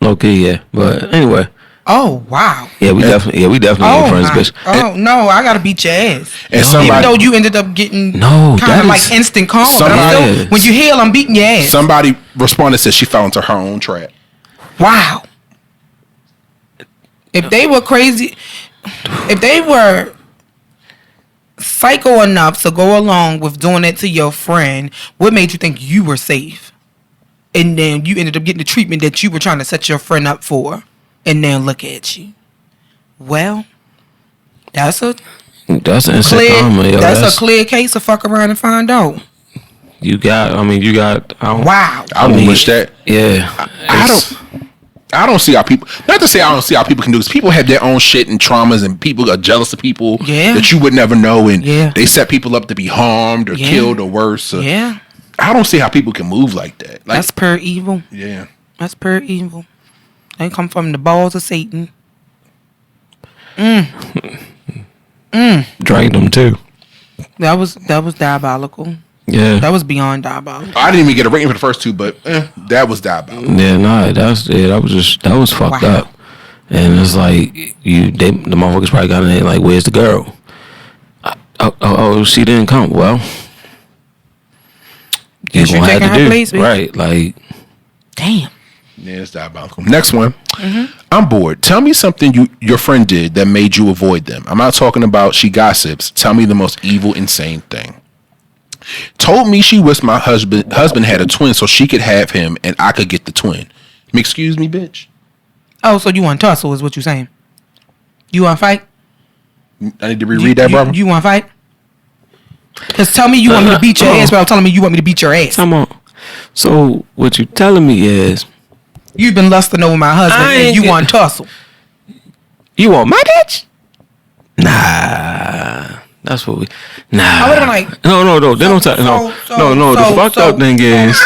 Okay, yeah. But anyway. Oh wow. Yeah, we definitely ain't friends, bitch. No, I gotta beat your ass. And Even though you ended up getting kind of like instant calm, but I'm still, when you heal, I'm beating your ass. Somebody responded, said she fell into her own trap. Wow. If they were crazy, if they were psycho enough to go along with doing it to your friend, what made you think you were safe? And then you ended up getting the treatment that you were trying to set your friend up for. And then look at you. Well, that's a clear case to fuck around and find out. Wow. I don't wish that. Yeah. I don't see how people, not to say I don't see how people can do this. People have their own shit and traumas, and people are jealous of people that you would never know, and they set people up to be harmed or killed or worse. I don't see how people can move like that. Like, that's pure evil. Yeah. That's pure evil. They come from the balls of Satan. Drained them too. That was diabolical. Yeah. That was beyond diabolical. I didn't even get a rating for the first two, but that was diabolical. Yeah, no, that was fucked up. And it's like the motherfuckers probably got in there like, where's the girl? Oh, she didn't come. Well, you gonna have to do place, right? Like, damn. Yeah, it's diabolical. Next one. I'm bored. Tell me something your friend did that made you avoid them. I'm not talking about she gossips. Tell me the most evil, insane thing. Told me she wished my husband had a twin so she could have him and I could get the twin. Excuse me, bitch. Oh, so you want to tussle is what you're saying? You want to fight? I need to reread that, brother. You want to fight? Because tell me you want me to beat your ass without telling me you want me to beat your ass. Come on. So what you telling me is you've been lusting over my husband and you want to tussle. You want my bitch? Nah. That's what we. Nah. I would have been like. No. They don't talk. No. The fucked up thing is.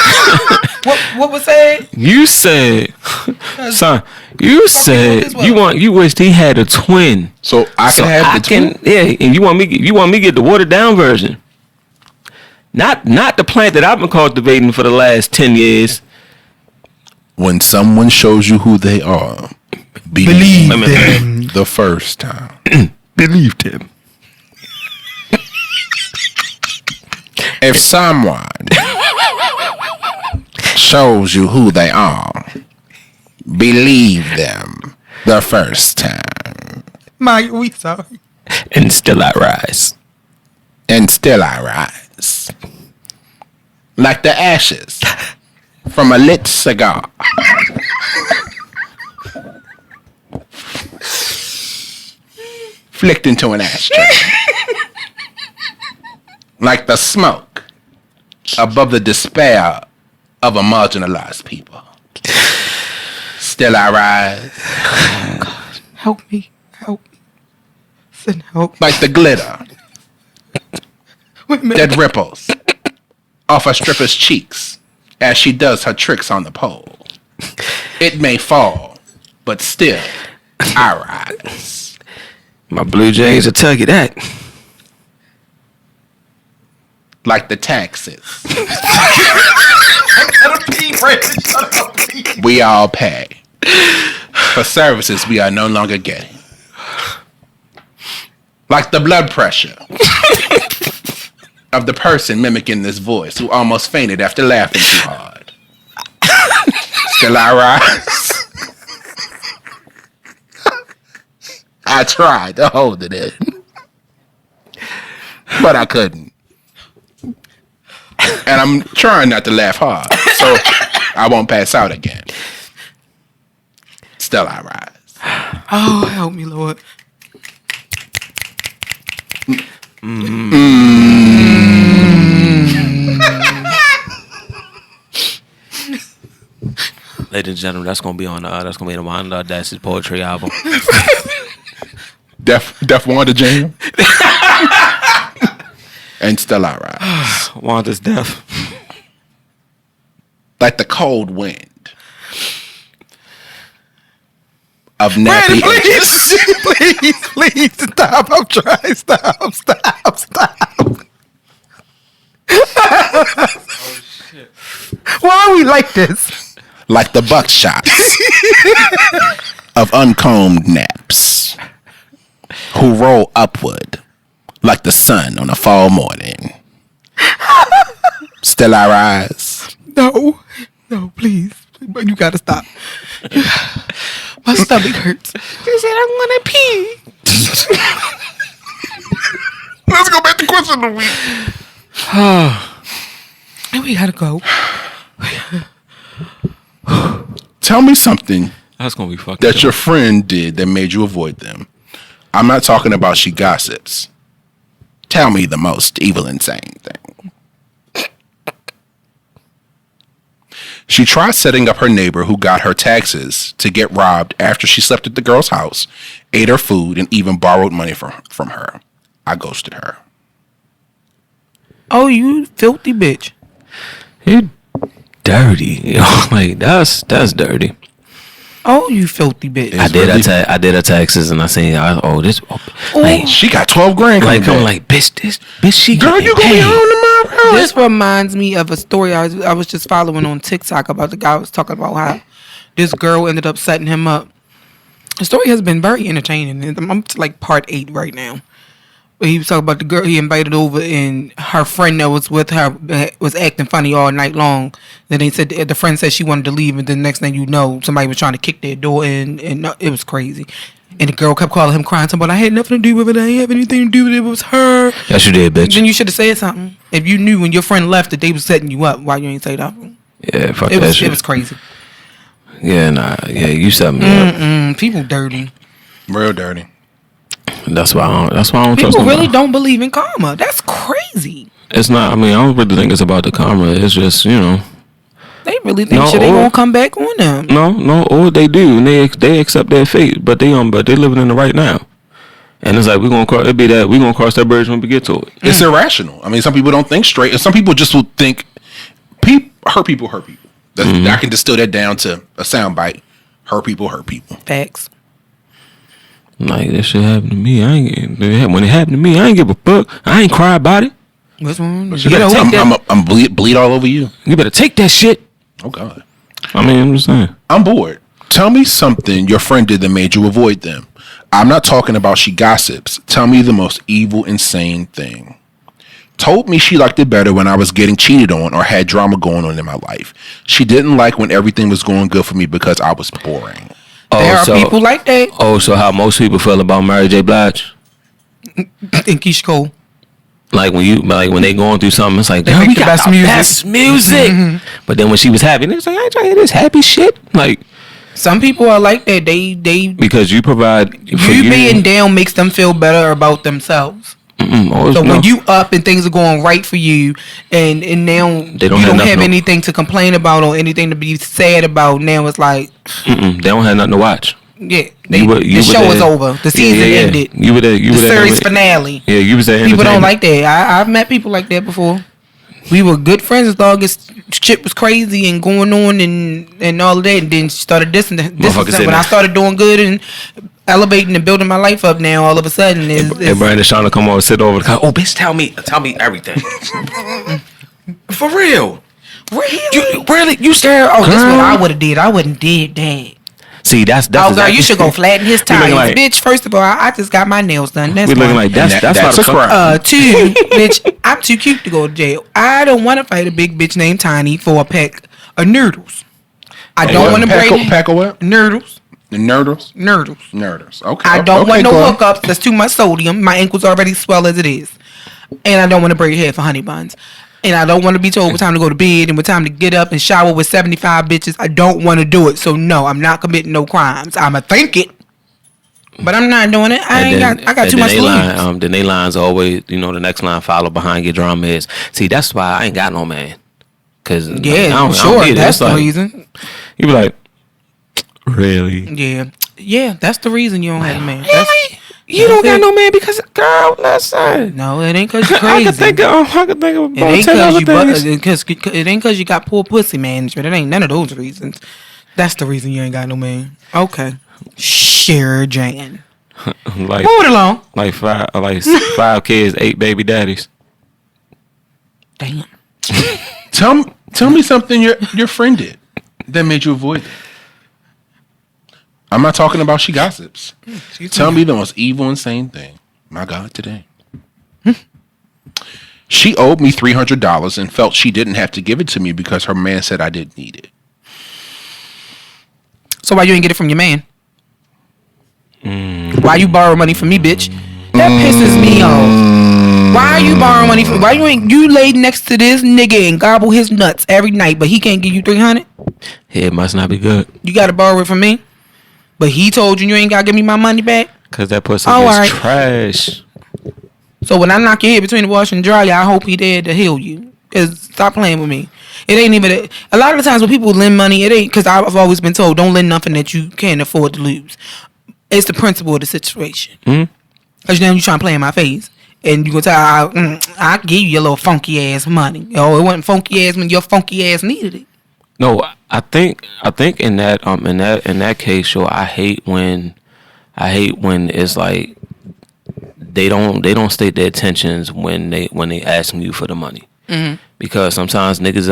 What was said? You said, son. You said you wished he had a twin. So I can have the twin. Yeah, and you want me to get the watered down version. Not the plant that I've been cultivating for the last 10 years. When someone shows you who they are, believe them the first time. Believe them. If someone shows you who they are, believe them the first time. Mike, we sorry. And still I rise. Like the ashes from a lit cigar. Flicked into an ashtray. Like the smoke above the despair of a marginalized people. Still I rise. Help me. Send help. Like the glitter that ripples off a stripper's cheeks as she does her tricks on the pole. It may fall, but still, I rise. My Blue Jays will tell you that. Like the taxes. We all pay for services we are no longer getting. Like the blood pressure of the person mimicking this voice who almost fainted after laughing too hard. Still I rise. I tried to hold it in, but I couldn't. And I'm trying not to laugh hard, so I won't pass out again. Still I rise. Oh, help me, Lord. Ladies and gentlemen, that's gonna be on the Wine Audacity poetry album. Def Wanda Jam. And still I rise. Wanda's deaf. Like the cold wind of nappy edges. Please, stop. I'm trying. Stop. Oh, shit. Why are we like this? Like the buckshots of uncombed naps who roll upward like the sun on a fall morning. Still I rise. No, please. You gotta stop. My stomach hurts. She said, I'm gonna pee. Let's go back to question of the week. And we gotta go. Tell me something That's gonna be fucking. that your friend did that made you avoid them. I'm not talking about she gossips. Tell me the most evil, insane thing. She tried setting up her neighbor who got her taxes to get robbed after she slept at the girl's house, ate her food, and even borrowed money from her. I ghosted her. Oh, you filthy bitch. You dirty. Like that's dirty. Oh, you filthy bitch. I did her taxes and I seen this. Like, She got 12 grand. like I'm like bitch. She girl, you gonna be home tomorrow? This reminds me of a story I was just following on TikTok about the guy who was talking about how this girl ended up setting him up. The story has been very entertaining. I'm to like part 8 right now. But he was talking about the girl he invited over and her friend that was with her was acting funny all night long. Then they said the friend said she wanted to leave, and then the next thing you know, somebody was trying to kick their door in, and it was crazy. And the girl kept calling him crying, talking about I had nothing to do with it. I didn't have anything to do with it. It was her. Yes, you did, bitch. Then you should have said something. If you knew when your friend left that they was setting you up, why you ain't say that? Yeah, fuck that shit. It was crazy. Yeah, nah. Yeah, you set me up. People dirty. Real dirty. That's why I don't trust People them. really don't believe in karma. That's crazy. It's not. I mean, I don't really think it's about the karma. It's just They really think shit ain't gonna come back on them. No, or they do, and they accept their fate, but they living in the right now. And it's like we're gonna cross that bridge when we get to it. It's irrational. I mean, some people don't think straight, and some people just will think hurt people. I can distill that down to a soundbite. Hurt people. Facts. Like this shit happened to me. When it happened to me, I ain't give a fuck. I ain't cry about it. What's wrong? I'm bleed all over you. You better take that shit. Oh God. I mean, I'm just saying. I'm bored. Tell me something your friend did that made you avoid them. I'm not talking about she gossips. Tell me the most evil, insane thing. Told me she liked it better when I was getting cheated on or had drama going on in my life. She didn't like when everything was going good for me because I was boring. There are people like that. Oh, so how most people feel about Mary J. Blige? Think Keisha Cole. Like when they going through something, it's like, they make we the got best the music. best music. But then when she was happy, it's like, I ain't trying to hear this happy shit. Like, some people are like that. They because you provide for you being down makes them feel better about themselves. So when you up and things are going right for you, and now you don't have anything to complain about or anything to be sad about, now it's like they don't have nothing to watch. Yeah, the show is over. The season ended. You were there. The series finale. Yeah, you was there. People don't like that. I've met people like that before. We were good friends as long as shit was crazy and going on and all of that. And then she started dissing. When I started doing good and elevating and building my life up now, all of a sudden and Brandon Shauna come over and sit over the car. Oh, bitch, tell me everything. For real. Really? You scared? Oh, this is what I would have did. I wouldn't did that. See, that's oh, girl, you should go flatten his tires, like, bitch. First of all, I just got my nails done. That's looking like that's a crime. Two, bitch, I'm too cute to go to jail. I don't want to fight a big bitch named Tiny for a pack of noodles. I don't want to break pack of what? Noodles. Nurdles. Okay. I don't want no hookups. There's too much sodium. My ankles already swell as it is, and I don't want to braid hair for honey buns. And I don't want to be told what time to go to bed and what time to get up and shower with 75 bitches. I don't want to do it. So no, I'm not committing no crimes. I'ma think it, but I'm not doing it. I got too much to lose. Then they lines always, the next line followed behind your drama is, see, that's why I ain't got no man. Cause that's the reason. You be like, really? Yeah, that's the reason you don't have a man. You don't got no man because, girl, listen. No, it ain't because you're crazy. I could think of about 10 other things. It ain't because you got poor pussy management. It ain't none of those reasons. That's the reason you ain't got no man. Okay. Sure, Jan. Like, move it along. Like five kids, 8 baby daddies. Damn. Tell me something your friend did that made you avoid it. I'm not talking about she gossips. Tell me the most evil, insane thing. My God, today. She owed me $300 and felt she didn't have to give it to me because her man said I didn't need it. So why you ain't get it from your man? Why you borrow money from me, bitch? That pisses me off. Why you borrowing money from? Why you laid next to this nigga and gobble his nuts every night, but he can't give you $300? It must not be good. You got to borrow it from me. But he told you ain't got to give me my money back? Because that pussy is trash. So when I knock your head between the wash and dry, I hope he there to heal you. Because stop playing with me. It ain't even... A lot of the times when people lend money, it ain't... Because I've always been told, don't lend nothing that you can't afford to lose. It's the principle of the situation. Because now you trying to play in my face. And you gonna tell I give you your little funky ass money. Oh, it wasn't funky ass when your funky ass needed it. No, I think in that case, yo, I hate when it's like they don't state their intentions when they asking you for the money. Because sometimes niggas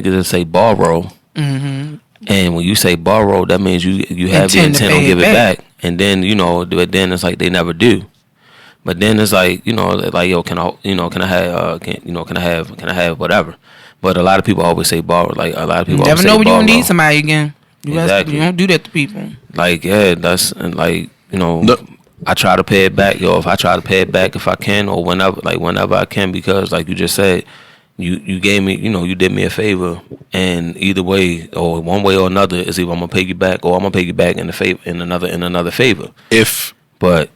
will say borrow, and when you say borrow, that means you have the intent to give it back, and then then it's like they never do. But then it's like like, yo, can I have whatever. But a lot of people always say borrow. Like a lot of people never know when you gonna need somebody again. Exactly. You don't do that to people. Like that's like I try to pay it back, yo. If I try to pay it back if I can or whenever I can, because like you just said, you gave me you did me a favor, and either way or one way or another is either I'm gonna pay you back or I'm gonna pay you back in another favor. But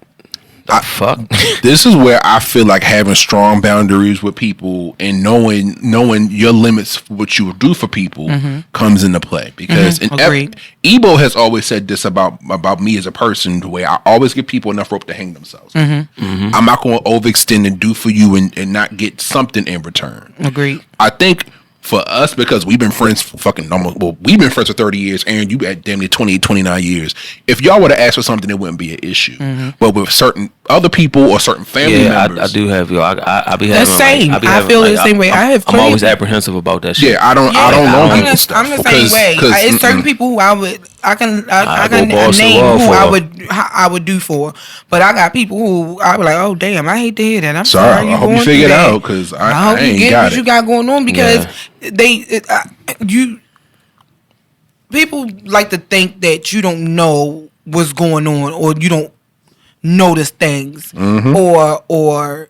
fuck. This is where I feel like having strong boundaries with people and knowing your limits for what you will do for people comes into play. Because Ebo has always said this about me as a person, the way I always give people enough rope to hang themselves. I'm not going to overextend and do for you and not get something in return. Agreed. I think for us, because we've been friends for we've been friends for 30 years, and you at damn near 28, 29 years. If y'all would have asked for something, it wouldn't be an issue. But with certain other people or certain family members. I do have, I be having... The same. I feel the same way. I'm always apprehensive about that shit. Yeah, I don't know people stuff. I'm the same way. It's certain people who I can name who I would do for, but I got people who I be like, oh damn, I hate to hear that. I'm sorry. I hope you figure it out, because I hope you get what you got going on, because people like to think that you don't know what's going on, or you don't notice things, or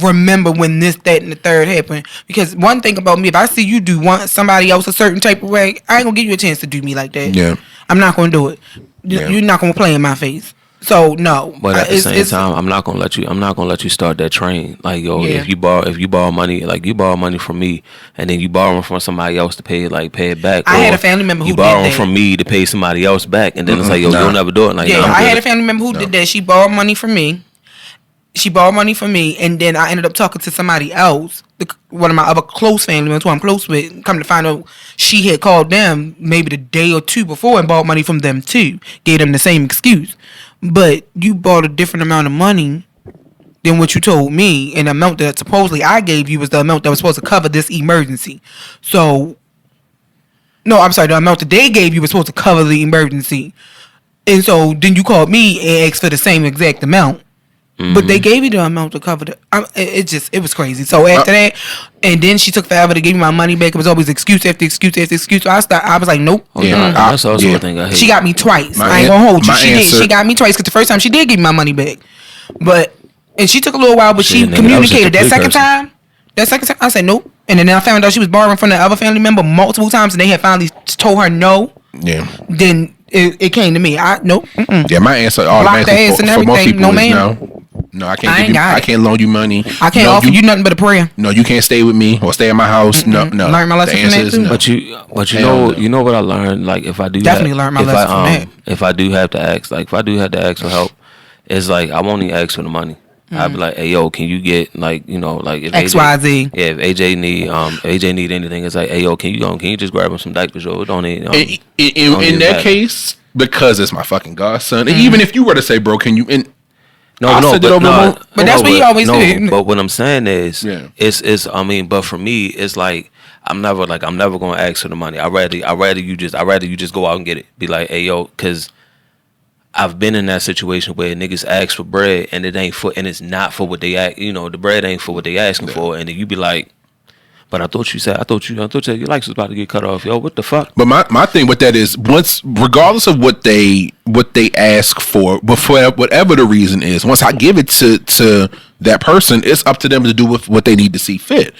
remember when this, that, and the third happened. Because one thing about me, if I see you do somebody else a certain type of way, I ain't gonna give you a chance to do me like that. Yeah, I'm not gonna do it. You're not gonna play in my face. So no. But at the same time, I'm not gonna let you start that train. Like, yo, if you borrow money, like you borrow money from me, and then you borrow from somebody else to pay it back. I had a family member who did that. You borrow from me to pay somebody else back, and then it's like, yo, you'll never do it. Like, I had a family member who did that. She borrowed money from me. she borrowed money from me, and then I ended up talking to somebody else, one of my other close family members who I'm close with. Come to find out, she had called them maybe the day or two before and borrowed money from them too. Gave them the same excuse, but you bought a different amount of money than what you told me, and the amount that supposedly I gave you was the amount that was supposed to cover this emergency. So, no, I'm sorry, the amount that they gave you was supposed to cover the emergency, and so then you called me and asked for the same exact amount. But they gave you the amount to cover the. It was crazy. So after that, and then she took forever to give me my money back. It was always excuse after excuse after excuse. So I was like, nope. That's also a thing I hate. She got me twice. I ain't gonna hold you. She got me twice because the first time she did give me my money back, and she took a little while, but she communicated that second time. I said nope, and then I found out she was borrowing from the other family member multiple times, and they had finally told her no. Yeah. Then it came to me. Nope. Yeah, my answer automatically for most people is no. No, I can't. I can't loan you money. I can't offer you nothing but a prayer. No, you can't stay with me or stay at my house. No. Learn my lesson from that too. No. But you know what I learned. Like if I do learn my lesson from that. If I do have to ask, for help, it's like I won't even ask for the money. I'd be like, hey yo, can you get like if XYZ? Yeah, if AJ need anything, it's like, hey yo, can you just grab him some diapers? Yo, don't need. In that case, because it's my fucking godson, and even if you were to say, bro, can you? But that's what you always do. But what I'm saying is, but for me, it's like I'm never gonna ask for the money. I rather you just go out and get it. Be like, hey yo, because I've been in that situation where niggas ask for bread and it's not for what they ask. The bread ain't for what they asking for, and then you be like, but I thought you said your lights was about to get cut off, yo. What the fuck? But my thing with that is regardless of what they ask for, but for whatever the reason is, once I give it to that person, it's up to them to do with what they need to see fit.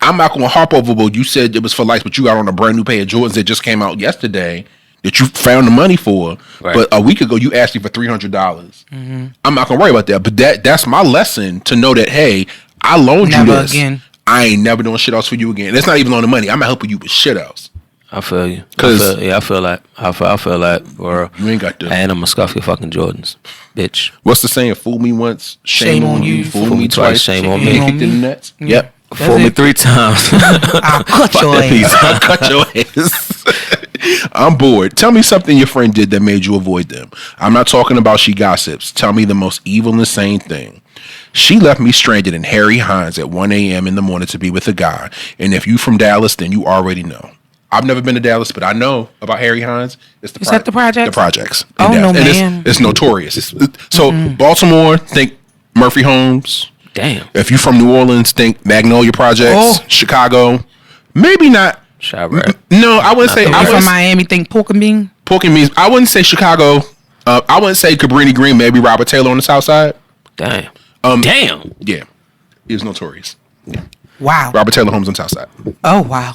I'm not going to harp over. Well, you said it was for lights, but you got on a brand new pair of Jordans that just came out yesterday that you found the money for, right. But a week ago you asked me for $300. Mm-hmm. I'm not going to worry about that. But that's my lesson to know that, hey, I loaned you this. Again. I ain't never doing shit else for you again. And it's not even on the money. I'm not helping you with shit else. I feel you. I feel like, or you ain't got that. And I'm gonna scuff your fucking Jordans, bitch. What's the saying? Fool me once, shame on you. Fool me twice, shame on me. Kicked in the nuts. Yep. Fool me 3 times. I'll cut your ass. I'll cut your ass. I'm bored. Tell me something your friend did that made you avoid them. I'm not talking about she gossips. Tell me the most evil, insane thing. She left me stranded in Harry Hines at 1 a.m. in the morning to be with a guy. And if you from Dallas, then you already know. I've never been to Dallas, but I know about Harry Hines. Is that the projects? The projects. Oh, no, man. It's notorious. Baltimore, think Murphy Homes. Damn. If you from New Orleans, think Magnolia Projects. Oh. Chicago. Maybe not. Chirac. No, I wouldn't say. I'm from Miami, think Pork and Bean. Pork and Beans. I wouldn't say Chicago. I wouldn't say Cabrini Green, maybe Robert Taylor on the south side. Damn. Damn. Yeah. He was notorious. Yeah. Wow. Robert Taylor Homes on south side. Oh, wow.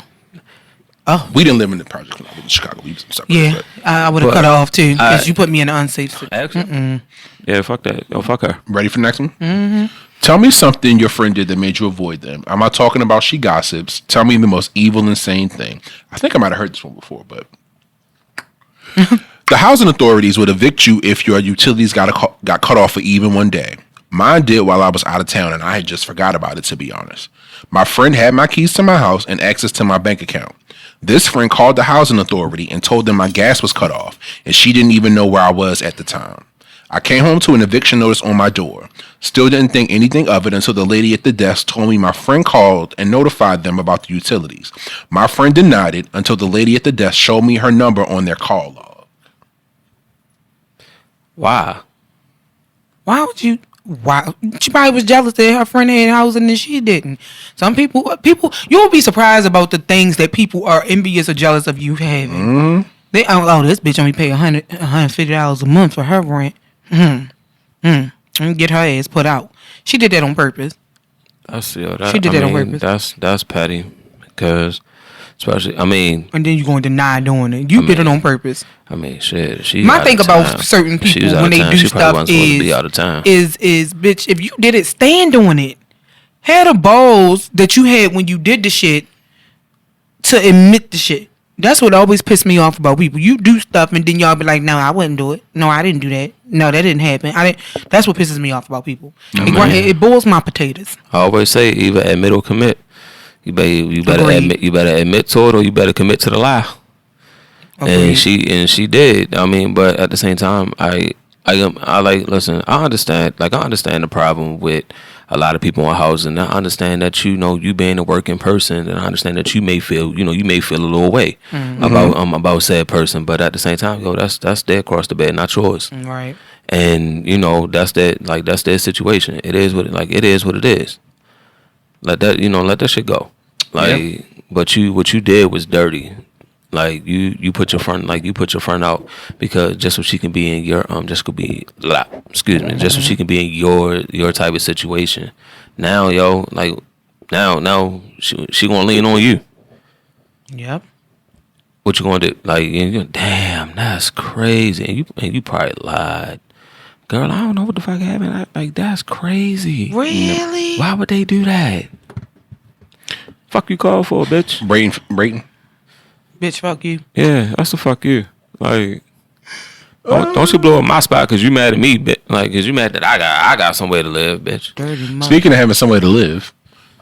Oh. We didn't live in the project when I was in Chicago. We was in suburbs, yeah. I would have cut her off too because you put me in an unsafe situation. Yeah, fuck that. Yo, fuck her. Ready for the next one? Mm-hmm. Tell me something your friend did that made you avoid them. I'm not talking about she gossips. Tell me the most evil, insane thing. I think I might have heard this one before, but the housing authorities would evict you if your utilities got cut off for even one day. Mine did while I was out of town, and I had just forgot about it, to be honest. My friend had my keys to my house and access to my bank account. This friend called the housing authority and told them my gas was cut off, and she didn't even know where I was at the time. I came home to an eviction notice on my door. Still didn't think anything of it until the lady at the desk told me my friend called and notified them about the utilities. My friend denied it until the lady at the desk showed me her number on their call log. Why? Why would you? Why? She probably was jealous that her friend had housing and she didn't. Some people, you'll be surprised about the things that people are envious or jealous of you having. Mm-hmm. They, this bitch only pay $150 a month for her rent. Get her ass put out. She did that on purpose. She did that on purpose. That's petty, because especially, and then you going to deny doing it. You did it on purpose. Shit. My thing about certain people when they do stuff is bitch, if you did it, stand on it. Had the balls that you had when you did the shit to admit the shit. That's what always pissed me off about people. You do stuff and then y'all be like, no, I wouldn't do it. No, I didn't do that. No, that didn't happen. That's what pisses me off about people. It boils my potatoes. I always say either admit or commit. You better admit to it, or you better commit to the lie. Agreed. And she did. I mean, but at the same time, I like, listen, I understand the problem with a lot of people in housing. I understand that, you being a working person, and I understand that you may feel a little way about said person, but at the same time, that's their cross the bed, not yours. Right. And that's their situation. It is what it is. Let that shit go. But what you did was dirty. Like you put your front out because just so she can be in your just so she can be in your type of situation. Now now she gonna lean on you. Yep. What you gonna do? Like, damn, that's crazy. And you probably lied. Girl, I don't know what the fuck happened. Like, that's crazy. Really? Why would they do that? Fuck you call for, bitch. Brayton. Bitch, fuck you. Yeah, that's the fuck you. Like, don't you blow up my spot because you mad at me, bitch. Like, because you mad that I got somewhere to live, bitch. Dirty Speaking of having somewhere to live,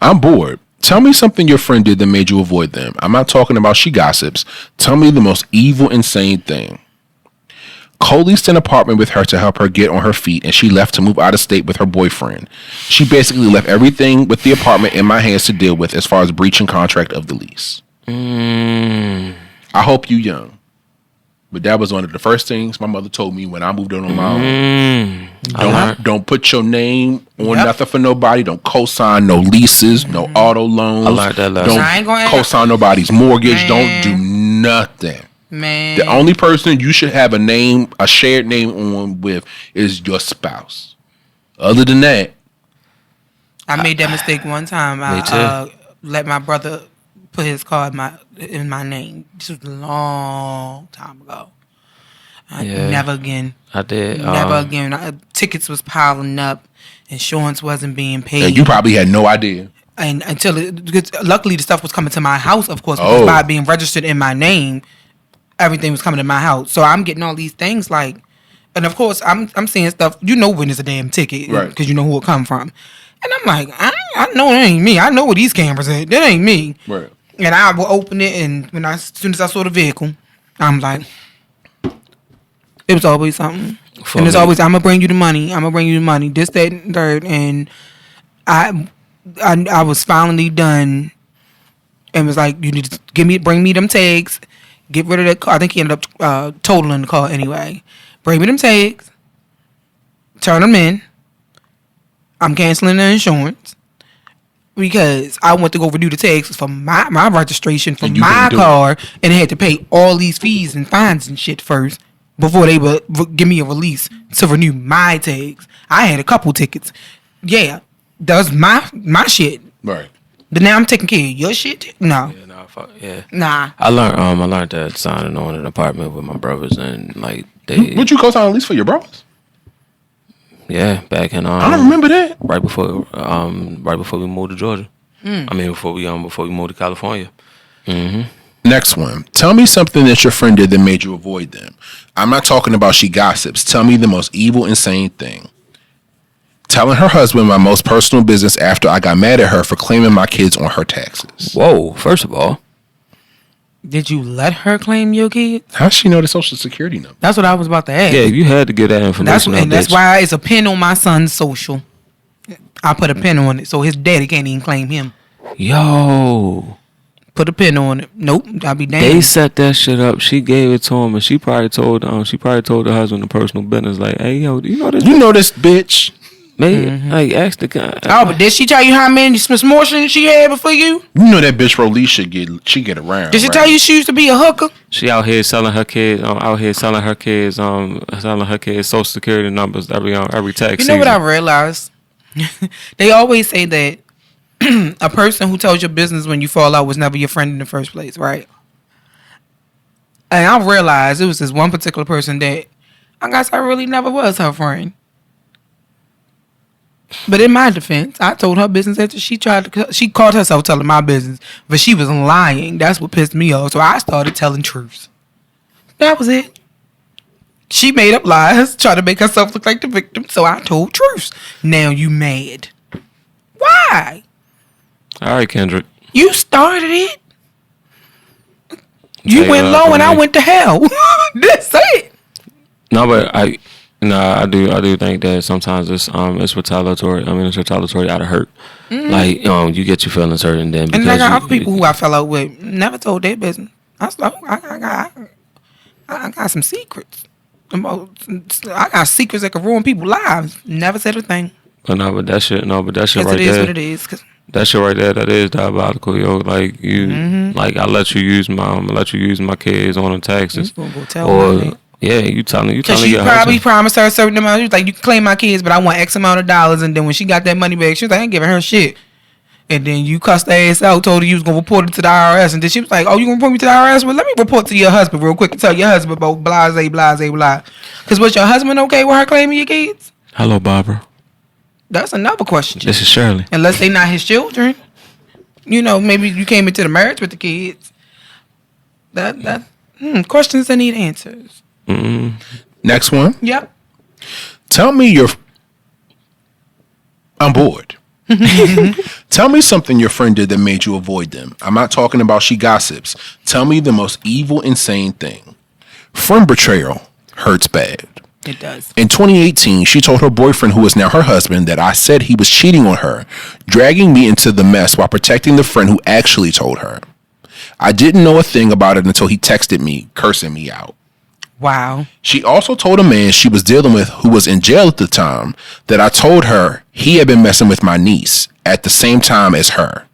I'm bored. Tell me something your friend did that made you avoid them. I'm not talking about she gossips. Tell me the most evil, insane thing. Cole leased an apartment with her to help her get on her feet, and she left to move out of state with her boyfriend. She basically left everything with the apartment in my hands to deal with as far as breaching contract of the lease. I hope you young. But that was one of the first things my mother told me when I moved on my own. Don't put your name on nothing for nobody. Don't co-sign no leases, no auto loans. I learned that lesson. Don't co-sign nobody's mortgage. Don't do nothing. Man. The only person you should have a shared name on with is your spouse. Other than that. I made that mistake one time. I let my brother put his car in my name. This was a long time ago. Never again. I did. Never again. Tickets was piling up. Insurance wasn't being paid. And you probably had no idea. And luckily the stuff was coming to my house, of course, because by being registered in my name, everything was coming to my house. So I'm getting all these things like, and of course I'm seeing stuff. When it's a damn ticket, right? Because you know who it come from. And I'm like, I know that ain't me. I know where these cameras at. That ain't me. Right. And I will open it, and as soon as I saw the vehicle, I'm like, it was always something. And it's always, I'm gonna bring you the money. This, that, and third. And I was finally done, and was like, you need to bring me them tags, get rid of that car. I think he ended up totaling the car anyway. Bring me them tags, turn them in. I'm canceling the insurance. Because I went to go renew the tags for my registration for my car, and I had to pay all these fees and fines and shit first before they would give me a release to renew my tags. I had a couple tickets. Yeah, that's my shit. Right. But now I'm taking care of your shit. No. Yeah, no, fuck, yeah. Nah. I learned that signing on an apartment with my brothers, and like they. Would you co-sign a lease for your brothers? Yeah, back in I don't remember that. Right before we moved to Georgia. I mean, before we moved to California. Mm-hmm. Next one. Tell me something that your friend did that made you avoid them. I'm not talking about she gossips. Tell me the most evil, insane thing. Telling her husband my most personal business after I got mad at her for claiming my kids on her taxes. Whoa! First of all, did you let her claim your kids? How'd she know the social security number? That's what I was about to ask. Yeah, you had to get that information. That's why it's a pin on my son's social. I put a pin on it so his daddy can't even claim him. Yo. Put a pin on it. Nope, I'll be damned. They set that shit up. She gave it to him, and she probably told the husband the personal business, like, "Hey, yo, do you know this? You know this bitch." Man, like, ask the guy. Oh, but did she tell you how many motions she had before you? You know that bitch Rolise she get around. Did she tell you she used to be a hooker? She out here selling her kids, selling her kids social security numbers every tax season. You know what I realized? They always say that a person who tells your business when you fall out was never your friend in the first place, right? And I realized it was this one particular person that I guess I really never was her friend. But in my defense, I told her business after she called herself telling my business, but she was lying. That's what pissed me off. So I started telling truths. That was it. She made up lies, tried to make herself look like the victim. So I told truths. Now you mad. Why? All right, Kendrick. You started it. You went low and I went to hell. That's it. No, but I do think that sometimes it's retaliatory. I mean, it's retaliatory out of hurt. Mm-hmm. Like, you get your feelings hurt, and then and I got other people who I fell out with never told their business. I got some secrets. I got secrets that can ruin people's lives. Never said a thing. But that shit right there. It is what it is. That shit right there, that is diabolical, yo. Like like I let you use my kids on them taxes. You gonna go tell me. Yeah, you telling your husband. She probably promised her a certain amount. She was like, you can claim my kids, but I want X amount of dollars. And then when she got that money back, she was like, I ain't giving her shit. And then you cussed her ass out, told her you was going to report it to the IRS. And then she was like, oh, you going to report me to the IRS? Well, let me report to your husband real quick and tell your husband about blase. Because was your husband okay with her claiming your kids? Hello, Barbara. That's another question. This is Shirley. Unless they not his children. You know, maybe you came into the marriage with the kids. Questions that need answers. Mm-mm. Next one. Yep. Tell me I'm bored. Tell me something your friend did that made you avoid them. I'm not talking about she gossips. Tell me the most evil, insane thing. Friend betrayal hurts bad. It does. In 2018, she told her boyfriend, who is now her husband, that I said he was cheating on her, dragging me into the mess while protecting the friend who actually told her. I didn't know a thing about it until he texted me, cursing me out. Wow. She also told a man she was dealing with, who was in jail at the time, that I told her he had been messing with my niece at the same time as her.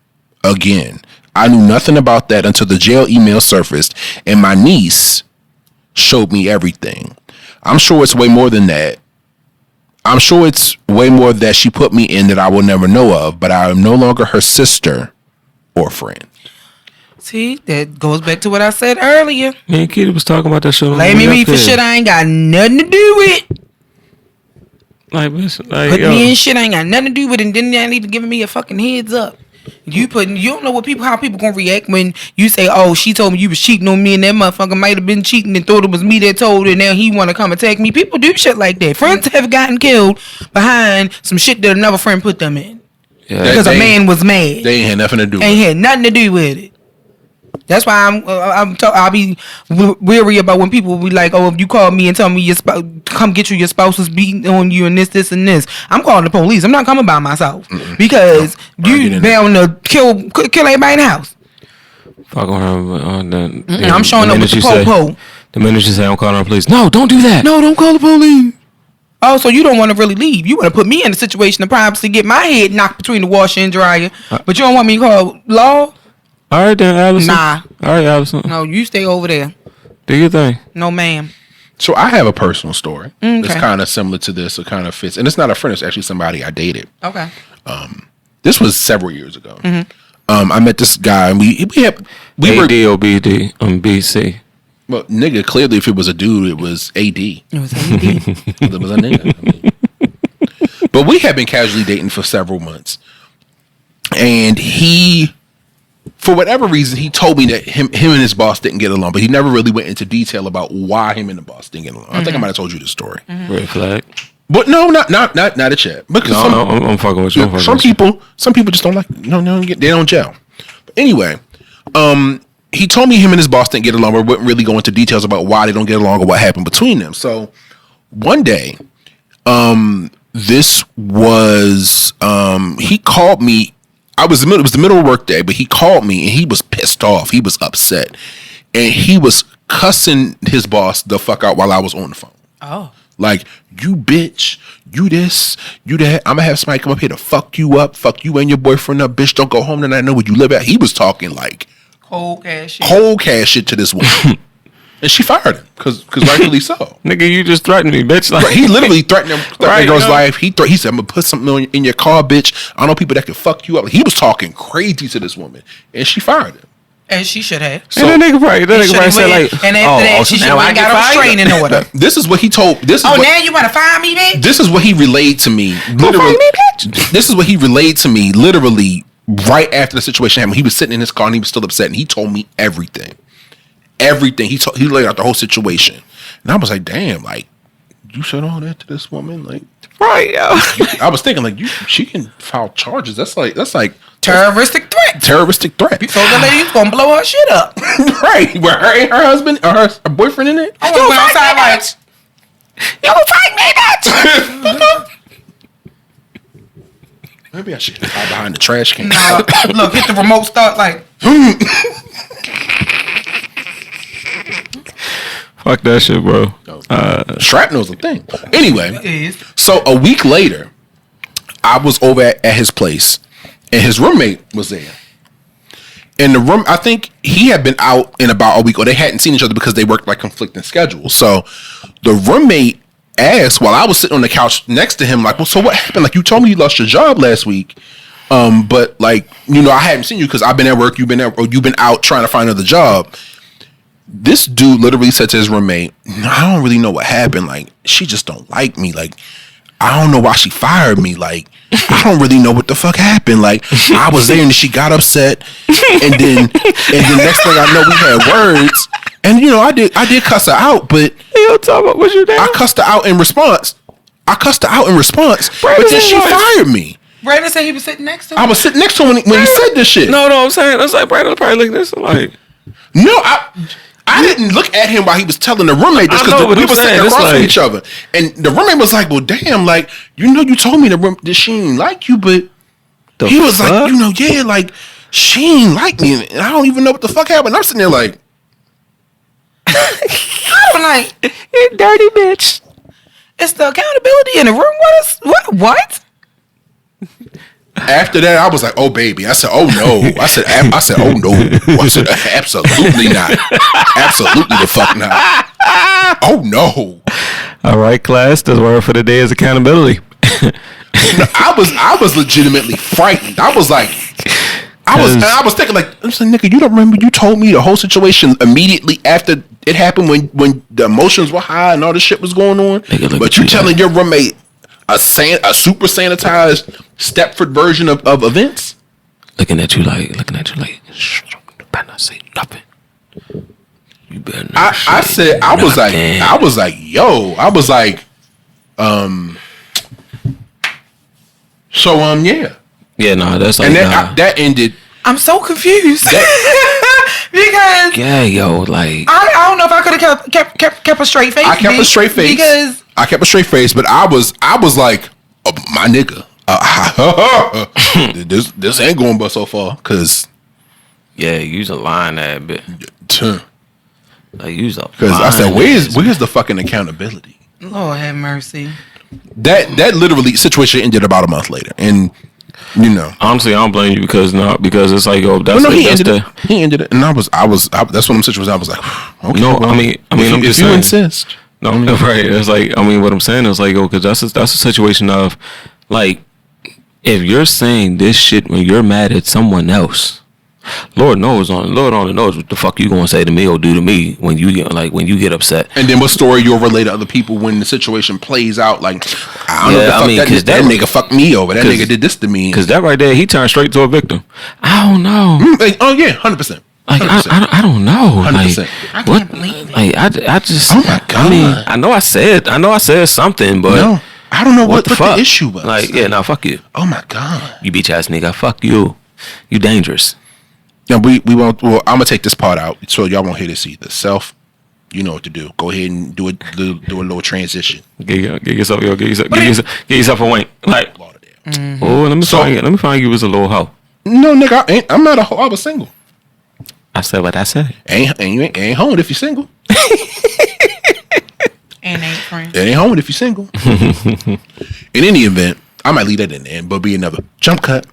Again, I knew nothing about that until the jail email surfaced and my niece showed me everything. I'm sure it's way more than that. I'm sure it's way more that she put me in that I will never know of, but I am no longer her sister or friend. See, that goes back to what I said earlier. Me and Kitty was talking about that shit. Blame me for shit I ain't got nothing to do with. Like put me in shit I ain't got nothing to do with, and then they need to give me a fucking heads up. You don't know how people gonna react when you say, "Oh, she told me you was cheating on me, and that motherfucker might have been cheating and thought it was me that told her, and now he want to come attack me." People do shit like that. Friends have gotten killed behind some shit that another friend put them in because a man was mad. They ain't had nothing to do. Ain't had nothing to do with it. That's why I'll be weary about when people be like, "Oh, if you call me and tell me come get you, your spouse was beating on you and this and this." I'm calling the police. I'm not coming by myself because you bound to kill everybody in the house. Fuck on her. I'm showing up with the po-po. The minute you say I'm calling the police, no, don't do that. No, don't call the police. Oh, so you don't want to really leave? You want to put me in a situation to probably get my head knocked between the washer and dryer, but you don't want me to call law? All right, then, Allison. Nah. All right, Allison. No, you stay over there. Do your thing. No, ma'am. So I have a personal story. It's kind of similar to this. It kind of fits. And it's not a friend. It's actually somebody I dated. Okay. This was several years ago. I met this guy, and we were ADOBD BC. Well, nigga, clearly if it was a dude, it was AD. It was AD. It was a nigga. But we had been casually dating for several months. And he... For whatever reason, he told me that him and his boss didn't get along, but he never really went into detail about why him and the boss didn't get along. I think I might have told you this story. Red flag. But no, not a chat. Because I'm fucking with you. Some people just don't like. They don't gel. But anyway, he told me him and his boss didn't get along, but wouldn't really go into details about why they don't get along or what happened between them. So one day, this was he called me. It was the middle of work day, but he called me and he was pissed off. He was upset. And he was cussing his boss the fuck out while I was on the phone. Oh. Like, you bitch, you this, you that. I'm going to have somebody come up here to fuck you up, fuck you and your boyfriend up, bitch. Don't go home tonight. I know where you live at. He was talking like cold cash shit to this woman. And she fired him because rightfully so. Nigga, you just threatened me, bitch. Like, he literally threatened the girl's life. He said, "I'm gonna put something in your car, bitch. I know people that can fuck you up." Like, he was talking crazy to this woman, and she fired him. As she should have. So, and that nigga probably said like, and after that, she should have got a restraining order. This is what he told. Now you want to fire me, bitch? This is what he relayed to me. Literally, this is what he relayed to me. Literally, right after the situation happened, he was sitting in his car and he was still upset, and he told me everything. Everything. He laid out the whole situation, and I was like, damn, like you said all that to this woman, like. Right, yo. I was thinking like she can file charges. That's like terroristic threat. Terroristic threat. You told that lady you gonna blow her shit up. Right. Where her husband or her boyfriend in it? I want to go outside like you fight me, bitch. Maybe I should hide behind the trash can. Look, hit the remote start like fuck that shit, bro. Shrapnel's a thing. Anyway, so a week later, I was over at his place, and his roommate was there. In the room, I think he had been out in about a week, or they hadn't seen each other because they worked like conflicting schedules. So the roommate asked while I was sitting on the couch next to him, like, well, so what happened? Like, you told me you lost your job last week, but like, you know, I hadn't seen you because I've been at work, you've been out trying to find another job. This dude literally said to his roommate, I don't really know what happened. Like, she just don't like me. Like, I don't know why she fired me. Like, I don't really know what the fuck happened. Like, I was there and she got upset. And then next thing I know, we had words. And, you know, I did cuss her out, but what's your name? I cussed her out in response. But then she fired me. Brandon said he was sitting next to him. I was sitting next to him when he said this shit. No, I'm saying, it's like Brandon probably looking at this like. No, I didn't look at him while he was telling the roommate this because we were sitting across from each other. And the roommate was like, well, damn, like, you know, you told me that she didn't like you, but he was like, you know, yeah, like, she ain't like me. And I don't even know what the fuck happened. I'm sitting there like, I'm like, you dirty bitch. It's the accountability in the room. What? After that, I was like, "Oh baby," I said, "Oh no," I said, "Oh no," I said, "Absolutely not, absolutely the fuck not." Oh no! All right, class. The word for the day is accountability. No, I was legitimately frightened. I was thinking like, I'm saying, nigga, you don't remember? You told me the whole situation immediately after it happened when the emotions were high and all this shit was going on. But you telling your roommate a super sanitized Stepford version of events? Looking at you like, shh, you better not say nothing. You better not say I said, I was like, yeah. Yeah, no, that's like, and that ended. I'm so confused because yeah, yo, like I don't know if I could have kept a straight face. I kept a straight face, but I was like, oh, my nigga, this ain't going but so far, cause yeah, you's a lying that bit. Like you's a because I said, where's the fucking accountability? Lord have mercy. That literally situation ended about a month later, and you know, honestly, I don't blame you because it's like, yo, that's he ended it, and I was that's one of them situations. I was like, okay, no, well, I mean, I'm just saying, you insist. No, right. It's like, I mean, what I'm saying is like, yo, because that's a situation of like, if you're saying this shit when you're mad at someone else, Lord only knows what the fuck you gonna say to me or do to me when you get upset. And then what story you'll relay to other people when the situation plays out? Like, I don't know what the fuck that nigga fucked me over. That nigga did this to me. Because that right there, he turned straight to a victim. I don't know. Oh yeah, 100%. Like I don't know. 100%. Like, I can't believe it. Like I just. Oh my god. I mean, I know I said something, but no, I don't know what the fuck? The issue was. Like, yeah, no, fuck you. Oh my god. You bitch ass nigga, fuck you. You dangerous. Now we won't. Well, I'm gonna take this part out so y'all won't hear this either. Self, you know what to do. Go ahead and do a little transition. Get yourself a wink. Like, oh, let me find you was a little hoe. No, nigga, I'm not a hoe. I was single. I said what I said. Ain't home if you're single. And ain't friends. It ain't home if you're single. In any event, I might leave that in there, but be another jump cut.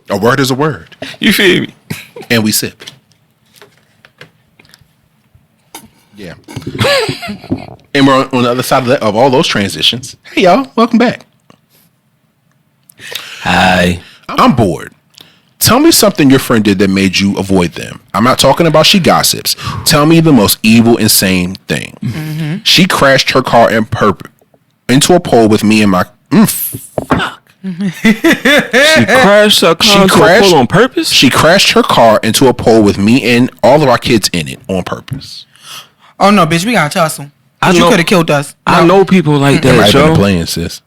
A word is a word. You feel me? And we sip. Yeah. And we're on the other side of all those transitions. Hey, y'all. Welcome back. Hi. I'm bored. Tell me something your friend did that made you avoid them. I'm not talking about she gossips. Tell me the most evil, insane thing. Mm-hmm. She crashed her car into a pole with me and my... fuck. She crashed her car into a pole on purpose? She crashed her car into a pole with me and all of our kids in it on purpose. Oh, no, bitch. We got to tussle. You could have killed us. No. I know people like that, might have been playing, sis.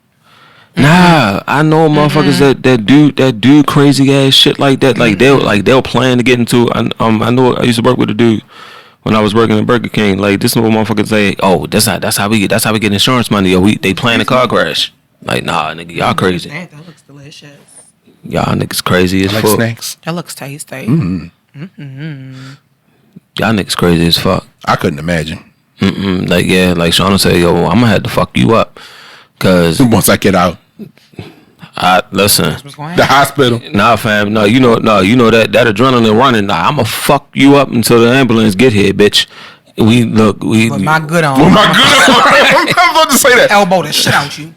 Nah, I know motherfuckers that do crazy ass shit like that. Like they'll plan to get into. I know I used to work with a dude when I was working at Burger King. Like this is what motherfuckers say. Oh, that's how we get insurance money. Yo, they plan a car crash. Like nah, nigga, y'all crazy. That looks delicious. Y'all niggas crazy as like fuck. Snacks. That looks tasty. Y'all niggas crazy as fuck. I couldn't imagine. Like Shauna said, yo, I'm gonna have to fuck you up, cause once I get out. Listen. The hospital. Nah, fam. No, you know that adrenaline running. Nah, I'ma fuck you up until the ambulance get here, bitch. With my good on. With my good on. I'm about to say that. Elbow the shit out you.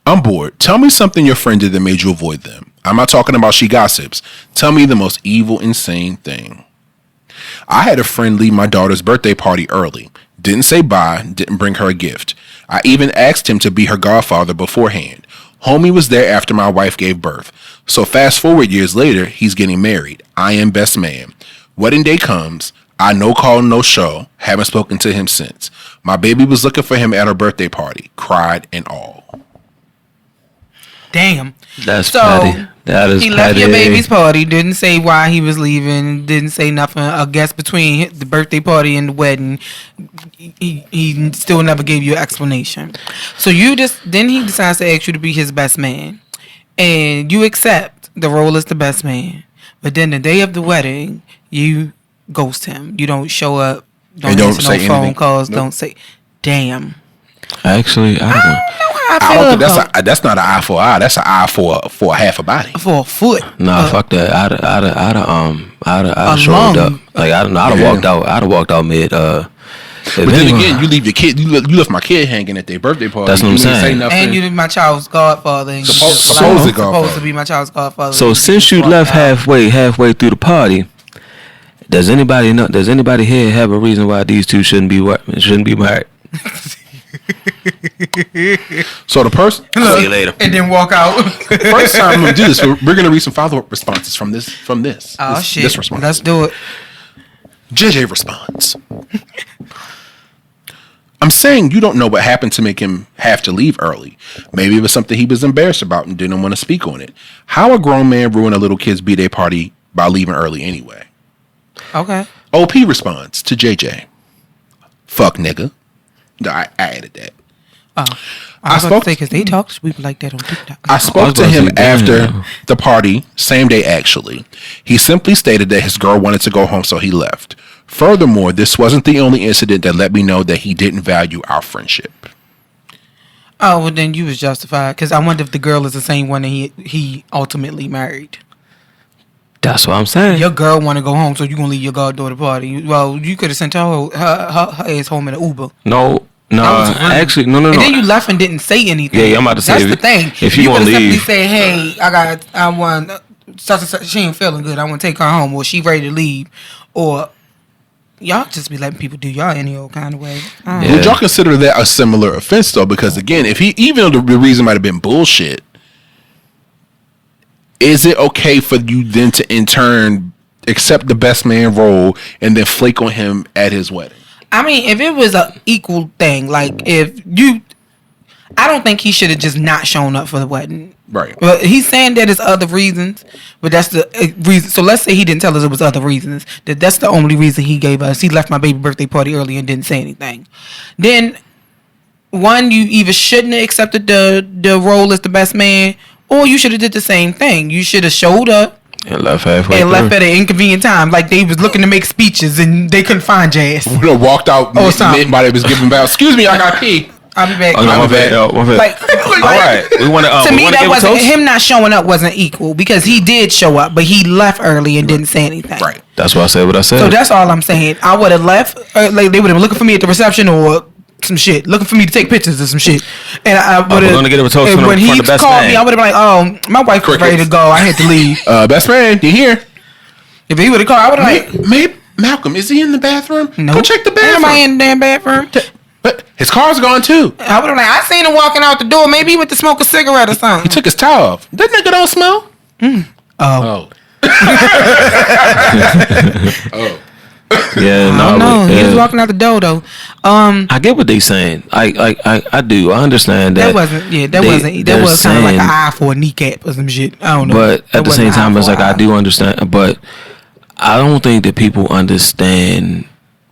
I'm bored. Tell me something your friend did that made you avoid them. I'm not talking about she gossips. Tell me the most evil, insane thing. I had a friend leave my daughter's birthday party early. Didn't say bye, didn't bring her a gift. I even asked him to be her godfather beforehand. Homie was there after my wife gave birth. So fast forward years later, he's getting married. I am best man. Wedding day comes. I no call, no show. Haven't spoken to him since. My baby was looking for him at her birthday party. Cried and all. Damn. That's petty. That is he petty. Left your baby's party. Didn't say why he was leaving. Didn't say nothing. I guess between the birthday party and the wedding, he still never gave you an explanation. So then he decides to ask you to be his best man, and you accept the role as the best man. But then the day of the wedding, you ghost him. You don't show up. Don't answer no phone anything. Calls. Nope. Don't say. Damn. Actually, I don't know. I don't think that's not an eye for an eye. That's an eye for a half a body. For a foot. Nah, fuck that. I'd showed up. Like I'd have walked out. I'd have walked out mid. But then again, you leave your kid. You left my kid hanging at their birthday party. That's what I'm saying. And you my child's godfather. Supposed to be my child's godfather. So since you left halfway through the party, does anybody know? Does anybody here have a reason why these two shouldn't be married? So the person see you later and then walk out. First time I'm gonna do this, we're gonna read some follow-up responses from this. Oh shit! This response. Let's do it. JJ responds. I'm saying you don't know what happened to make him have to leave early. Maybe it was something he was embarrassed about and didn't want to speak on it. How a grown man ruin a little kid's b-day party by leaving early anyway? Okay. OP responds to JJ. Fuck nigga. I added that. Oh, I spoke to because they talk to people like that on TikTok. I spoke to him after the party, same day actually. He simply stated that his girl wanted to go home, so he left. Furthermore, this wasn't the only incident that let me know that he didn't value our friendship. Oh, well then you was justified because I wonder if the girl is the same one that he ultimately married. That's what I'm saying. Your girl want to go home, so you gonna leave your goddaughter party. Well, you could have sent her ass home in an Uber. No, actually, no. And then you left and didn't say anything. Yeah, I'm about to say. That's the thing. If you want to leave, simply say, "Hey, I want such and such. She ain't feeling good. I want to take her home, or she ready to leave, or y'all just be letting people do y'all any old kind of way." Yeah. Would y'all consider that a similar offense though? Because again, if he even though the reason might have been bullshit. Is it okay for you then to in turn accept the best man role and then flake on him at his wedding? I mean, if it was an equal thing, like I don't think he should have just not shown up for the wedding. Right. But he's saying that it's other reasons, but that's the reason. So let's say he didn't tell us it was other reasons. That's the only reason he gave us. He left my baby birthday party early and didn't say anything. Then, one, you either shouldn't have accepted the role as the best man, or you should have did the same thing. You should have showed up and left halfway and left at an inconvenient time, like they was looking to make speeches and they couldn't find your ass. We walked out. Everybody was giving back. Excuse me, I got pee. I'll be back. Oh, no, my bad. All right. We want to. To me, that wasn't him not showing up wasn't equal because he did show up, but he left early and didn't say anything. Right. That's why I said what I said. So that's all I'm saying. I would have left. Like they would have been looking for me at the reception, or some shit, looking for me to take pictures of some shit. And I would we're gonna get him a toast and when he best called man. me, I would have been like, "Oh, my wife was ready to go. I had to leave." Best man, you here? If he would have called, I would have like, Maybe Malcolm, is he in the bathroom? "No, Go check the Ain't bathroom. nobody in the damn bathroom." But his car's gone too. I would have like, I seen him walking out the door. Maybe he went to smoke a cigarette or He something. took his towel off. That nigga don't smell. Oh. Yeah, I don't know. He was walking out the door though. I get what they saying. I do. I understand that. That was kind of like an eye for a kneecap or some shit. I don't know. But at the same time, it's like I do understand. But I don't think that people understand.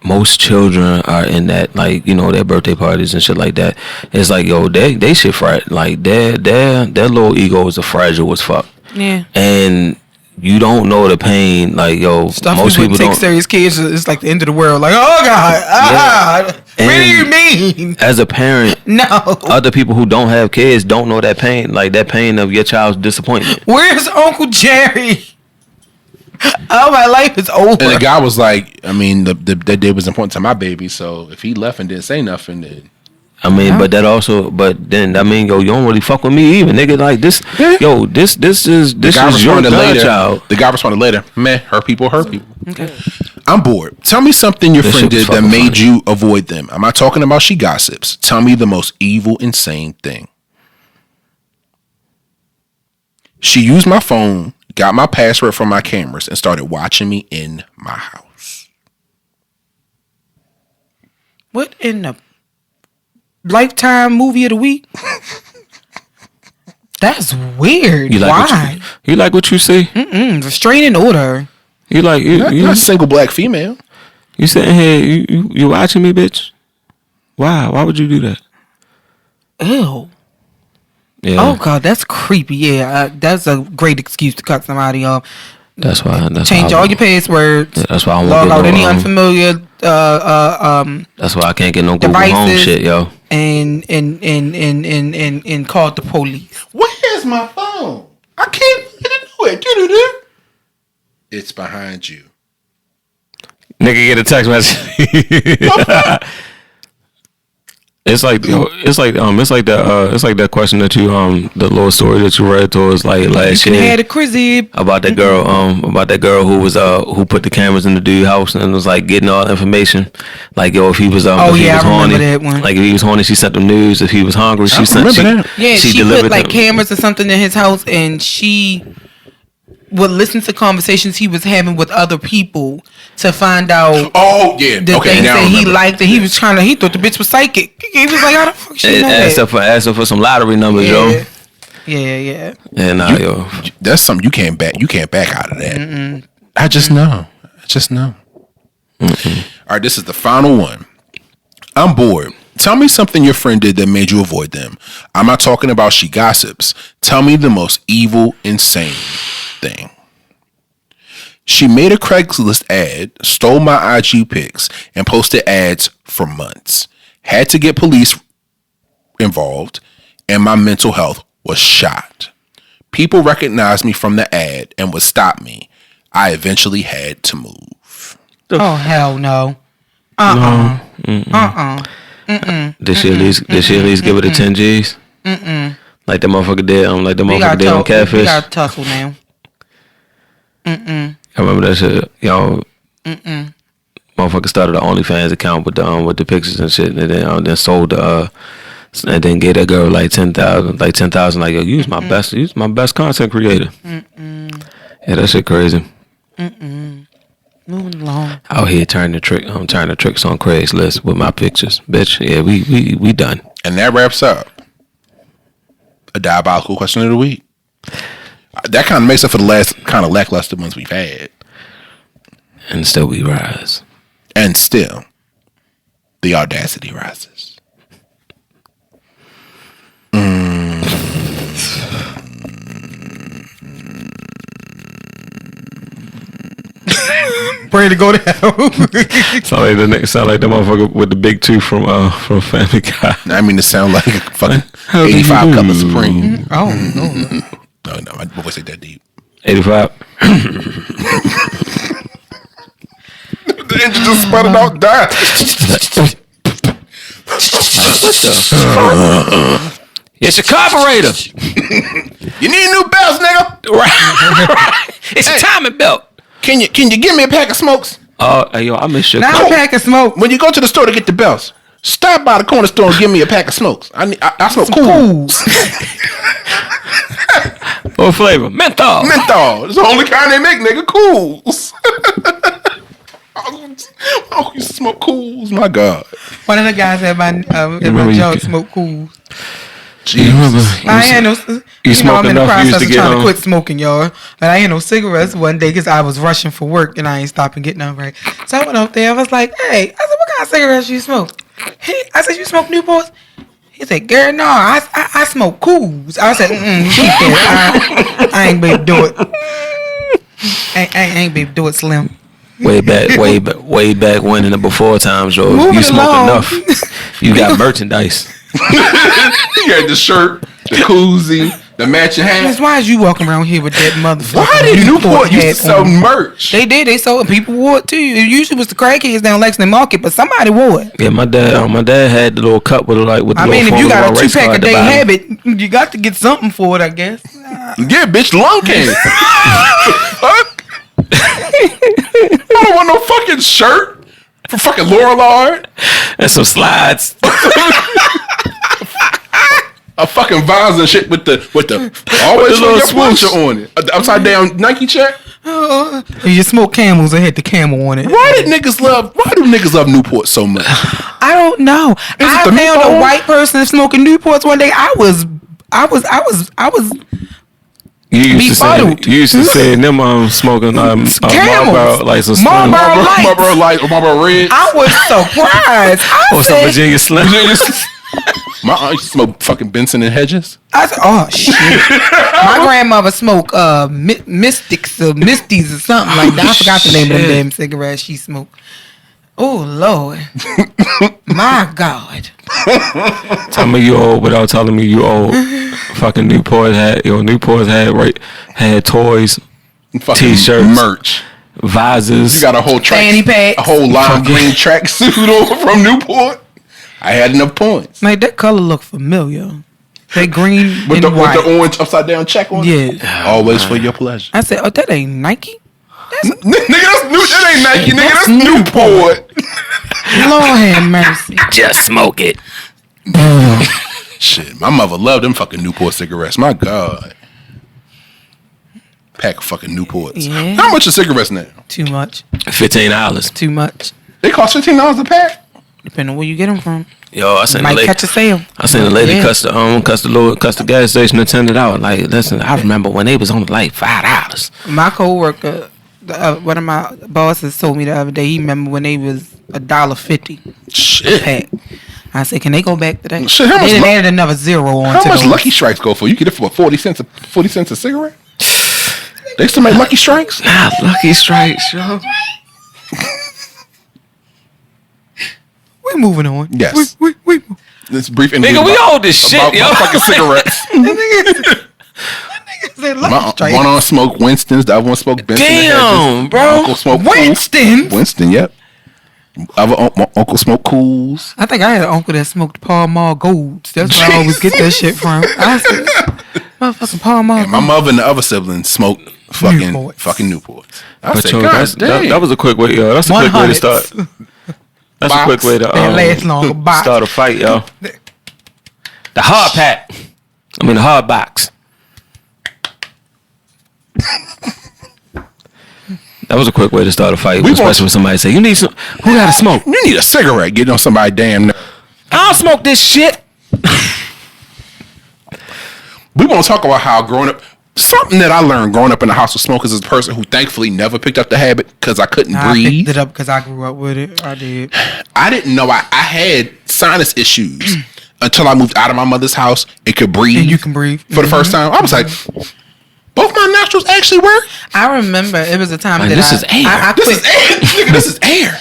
Most children are in that, like, you know, their birthday parties and shit like that. It's like, yo, they shit like their little egos are fragile as fuck. Yeah. And you don't know the pain, like, yo, Stuff most people take don't. serious kids. It's like the end of the world. Like, oh God, what do you mean? As a parent, No. other people who don't have kids don't know that pain, like that pain of your child's disappointment. Where's Uncle Jerry? Oh, my life is over. And the guy was like, I mean, the day was important to my baby, so if he left and didn't say nothing, then I mean, but then I mean, yo, you don't really fuck with me even, nigga. Like this, yo, this is your child. The guy responded later, man, hurt people. Okay. I'm bored. Tell me something your friend did that made you avoid them. I'm not talking about she gossips. Tell me the most evil, insane thing. She used my phone, got my password from my cameras, and started watching me in my house. What in the Lifetime movie of the week? That's weird. Why? You like what you see? Restraining order. You like you not a single black female. You sitting here, you watching me, bitch? Why? Why would you do that? Ew. Yeah. Oh God, that's creepy. Yeah, that's a great excuse to cut somebody off. That's why. Change all your passwords. Yeah, that's why I won't log out any no, unfamiliar. That's why I can't get no Google devices Home shit, yo. And call the police. Where's my phone? I can't get it. It's behind you. Nigga get a text message. It's like that question that you the little story that you read to us like last year. Had a crib about that girl who was who put the cameras in the dude's house and was like getting all the information. Like, yo, if he was if he was horny, that one. like if he was horny, she sent them news. If he was hungry, she she put like cameras or something in his house, and she would listen to conversations he was having with other people to find out. Oh yeah, the things that he liked, and he was trying to. He thought the bitch was psychic. He was like, "How the fuck she know that?" Asking for some lottery numbers, yo. Yeah. And yo, that's something you can't back. You can't back out of that. I just know. All right, this is the final one. I'm bored. Tell me something your friend did that made you avoid them. I'm not talking about she gossips. Tell me the most evil, insane thing. She made a Craigslist ad, stole my IG pics, and posted ads for months. Had to get police involved, and my mental health was shot. People recognized me from the ad and would stop me. I eventually had to move. Oh hell no. Did she at least give it a 10 G's? Like the motherfucker did on Catfish. We got tussle now. I remember that shit, yo. Motherfucker started an OnlyFans account with the pictures and shit, and then sold and then gave that girl like 10,000, like yo, use my best content creator. Yeah, that shit crazy. Moving along. Out here turning the tricks on Craigslist with my pictures, bitch. Yeah, we done. And that wraps up a diabolical question of the week. That kind of makes up for the last kind of lackluster ones we've had. And still we rise. And still, the audacity rises. Pray to go down. Sound like the motherfucker with the big tooth from Family Guy. I mean, it sound like a fucking 85 cup of Supreme. Oh no. No, my voice ain't that deep. 85. The engine just spun it out, died. It's your carburetor. You need new belts, nigga. Right. It's a timing belt. Can you give me a pack of smokes? Hey, yo, I miss your Not a pack of smoke. When you go to the store to get the belts, stop by the corner store and give me a pack of smokes. I smoke cools. What flavor? Menthol. Menthol. It's the only kind they make, nigga. Cools. I used to smoke cools. My God. One of the guys at my job smoked cools. Jesus. I ain't no. You know, I'm in the process of trying to quit smoking, y'all. But I ain't no cigarettes one day because I was rushing for work and I ain't stopping getting them right. So I went up there. I was like, "Hey," I said, "What kind of cigarettes you smoke?" I said, "You smoke Newports?" He said, "Girl, no, I smoke cools." I said, "Keep that. I ain't baby do it. I ain't baby do it, Slim." Way back when in the before times, yo. You smoke enough. You got merchandise. You had the shirt, the koozie, the matching hat. Why is you walking around here with that motherfucker? Why did Newport used to sell merch? They did. They sold, and people wore it too. It usually was the crackheads down Lexington Market, but somebody wore it. Yeah, my dad had the little cup with the I mean, if you got a 2-pack a day habit, you got to get something for it, I guess. Yeah, bitch, lung cancer. Fuck. I don't want no fucking shirt for fucking Lorillard and some slides. A fucking visor and shit with the always with your sponsor on it. The upside down Nike check. You smoke Camels and had the camel on it. Why do niggas love Newport so much? I don't know. I found a white person smoking Newports one day. I was You used to say them smoking Marlboro Lights or Marlboro Red. I was surprised. Or some Virginia Slim. My aunt used to smoke fucking Benson and Hedges. I said, "Oh shit!" My grandmother smoked Mystics or Misties or something like that. I forgot the name of them damn cigarettes she smoked. Oh Lord, my God! Tell me you old without telling me you old. Fucking Newport had toys, t-shirts, merch, visors. You got a whole fanny pack, a whole lime green tracksuit on from Newport. I had enough points. Like that color look familiar. That green with and white. With the orange upside down check on it. Yeah, always for your pleasure. I said, "Oh, that ain't Nike." Nigga, that ain't Nike. Nigga, that's Newport. Lord have mercy. Just smoke it. Shit, my mother loved them fucking Newport cigarettes. My God. Pack of fucking Newports. Yeah. How much are cigarettes now? Too much. $15. Too much. They cost $15 a pack? Depending on where you get them from. Yo, I seen might catch a sale. I seen a lady cuss the gas station attendant out. Like, listen, I remember when they was on like $5. My coworker, one of my bosses told me the other day, he remember when they was $1.50 shit pack. I said, can they go back to that? Shit, how much? They added another zero on. How much Lucky Strikes go for? You get it for 40 cents a cigarette. They still make Lucky Strikes? Nah, Lucky Strikes, yo. We're moving on. Yes. We This brief nigga, we old this shit, yo. Fucking cigarettes. One on smoke Winston's, the other one smoke Benson. Damn, bro. Uncle smoke Winston. Winston, yep. My uncle smoked Cools. I think I had an uncle that smoked Pall Mall Golds. That's where I always get that shit from. I said, motherfucking Pall Mall. And my mother and the other siblings smoked fucking Newports. I said, that was a quick way, yo. That's a quick way to start. That's a quick way to start a fight, yo. The hard pack. I mean the hard box. That was a quick way to start a fight, especially when somebody say, "You need some? Who got to smoke? You need a cigarette." Getting on somebody damn. I don't smoke this shit. We won't talk about how growing up. Something that I learned growing up in the house with smokers as a person who thankfully never picked up the habit because I couldn't breathe. I picked it up because I grew up with it. I did. I didn't know I had sinus issues until I moved out of my mother's house and could breathe. And you can breathe for the first time. I was like, both my nostrils actually work. I remember it was a time that this is air. This is air.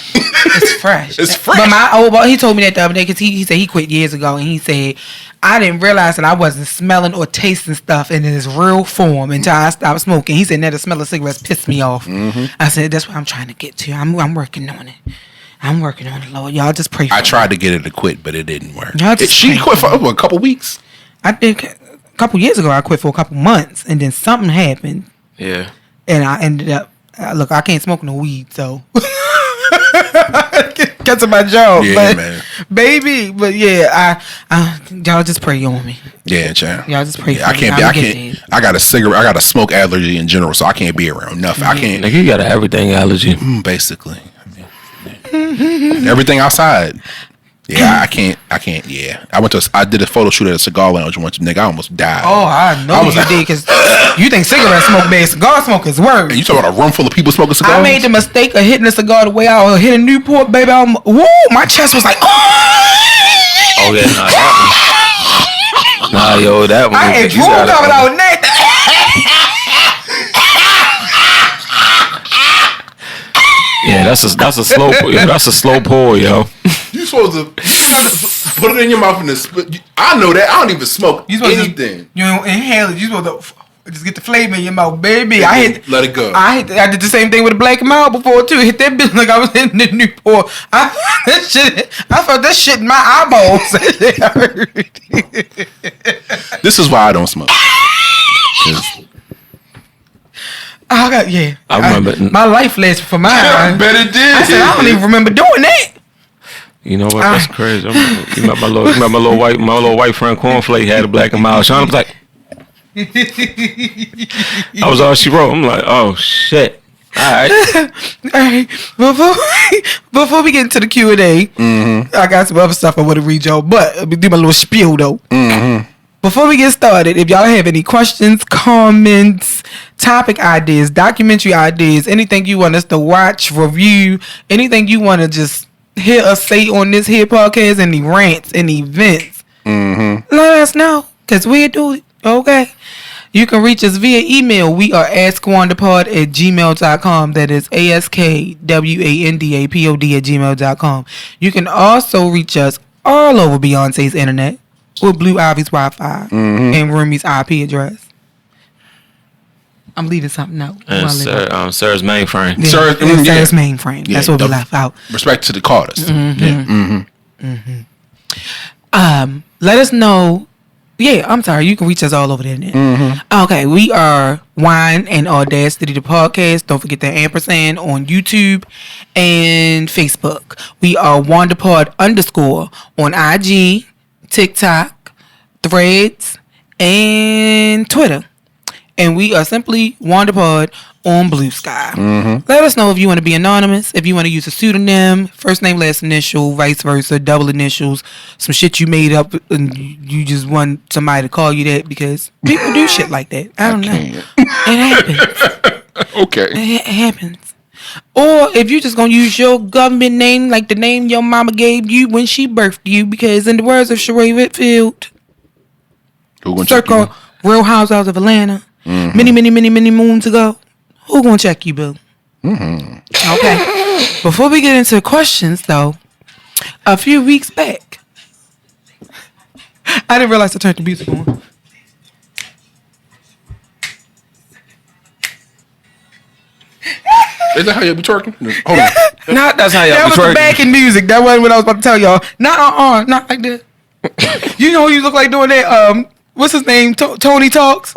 It's fresh. It's fresh. But my old boy, he told me that the other day because he said he quit years ago, and he said I didn't realize that I wasn't smelling or tasting stuff in its real form until I stopped smoking. He said that the smell of cigarettes pissed me off. Mm-hmm. I said that's what I'm trying to get to. I'm working on it. I'm working on it, Lord. Y'all just pray for me. I tried to get her to quit, but it didn't work. She quit for a couple weeks. I did a couple years ago. I quit for a couple months, and then something happened. Yeah. And I ended up. Look, I can't smoke no weed, so get to my job. Yeah, but, man. Baby, but yeah, I y'all just pray on me. Yeah, child. Y'all just pray. Yeah, for me. I can't. I got a cigarette. I got a smoke allergy in general, so I can't be around nothing. I can't. Nigga, you got an everything allergy. Basically, everything outside. Yeah, I can't. Yeah, I did a photo shoot at a cigar lounge once. Nigga, I almost died. Oh, I know you did, because you think cigarette smoke bad. Cigar smoke is worse. And you talking about a room full of people smoking cigars? I made the mistake of hitting a cigar the way I was hitting Newport, baby. Whoa, my chest was like, Oh yeah, nah, yo, that one. I had drool coming out neck. Yeah, that's a slow. That's a slow pour, yo. You supposed to put it in your mouth and spit. I know that. I don't even smoke anything. You don't inhale it. You supposed to just get the flavor in your mouth, baby. Let it go. I did the same thing with a black and mild before too. Hit that bitch like I was hitting the Newport. I felt that shit in my eyeballs. This is why I don't smoke. I remember. My life lasted for mine. I bet it did. I said I don't even remember doing that. You know what? That's crazy. You met my little white friend Cornflake had a black and mild. Shauna was like, I was all she wrote. I'm like, oh shit. All right. All right. Before we get into the Q&A, I got some other stuff I want to read y'all, but let me do my little spiel though. Before we get started, if y'all have any questions, comments, topic ideas, documentary ideas, anything you want us to watch, review, anything you want to just hear us say on this here podcast, any rants, any events, let us know, because we'll do it, okay? You can reach us via email. We are askwandapod@gmail.com. That is ASKWANDAPOD@gmail.com. You can also reach us all over Beyonce's internet with Blue Ivy's Wi-Fi and Rumi's IP address. I'm leaving something out. And Sarah's mainframe. Yeah, Sarah's mainframe. That's what we left out. Respect to the Carters. Let us know. Yeah, I'm sorry. You can reach us all over the internet. Okay, we are Wine and Audacity, the podcast. Don't forget the ampersand on YouTube and Facebook. We are WandaPod _ on IG, TikTok, Threads, and Twitter. And we are simply WandaPod on Blue Sky. Let us know if you want to be anonymous, if you want to use a pseudonym, first name, last initial, vice versa, double initials, some shit you made up and you just want somebody to call you that because people do shit like that. I don't know. It happens. Okay. It happens. Or if you're just going to use your government name like the name your mama gave you when she birthed you, because in the words of Sheree Whitfield, circa Real Housewives of Atlanta, many moons ago, who gonna check you, boo? Okay. Before we get into questions, though, a few weeks back, I didn't realize to turn the music on. Is that how you be twerking? Hold on. Not that's how y'all That be was twerking. the backing music. That wasn't what I was about to tell y'all. Not like that. You know who you look like doing that? What's his name? Tony Talks.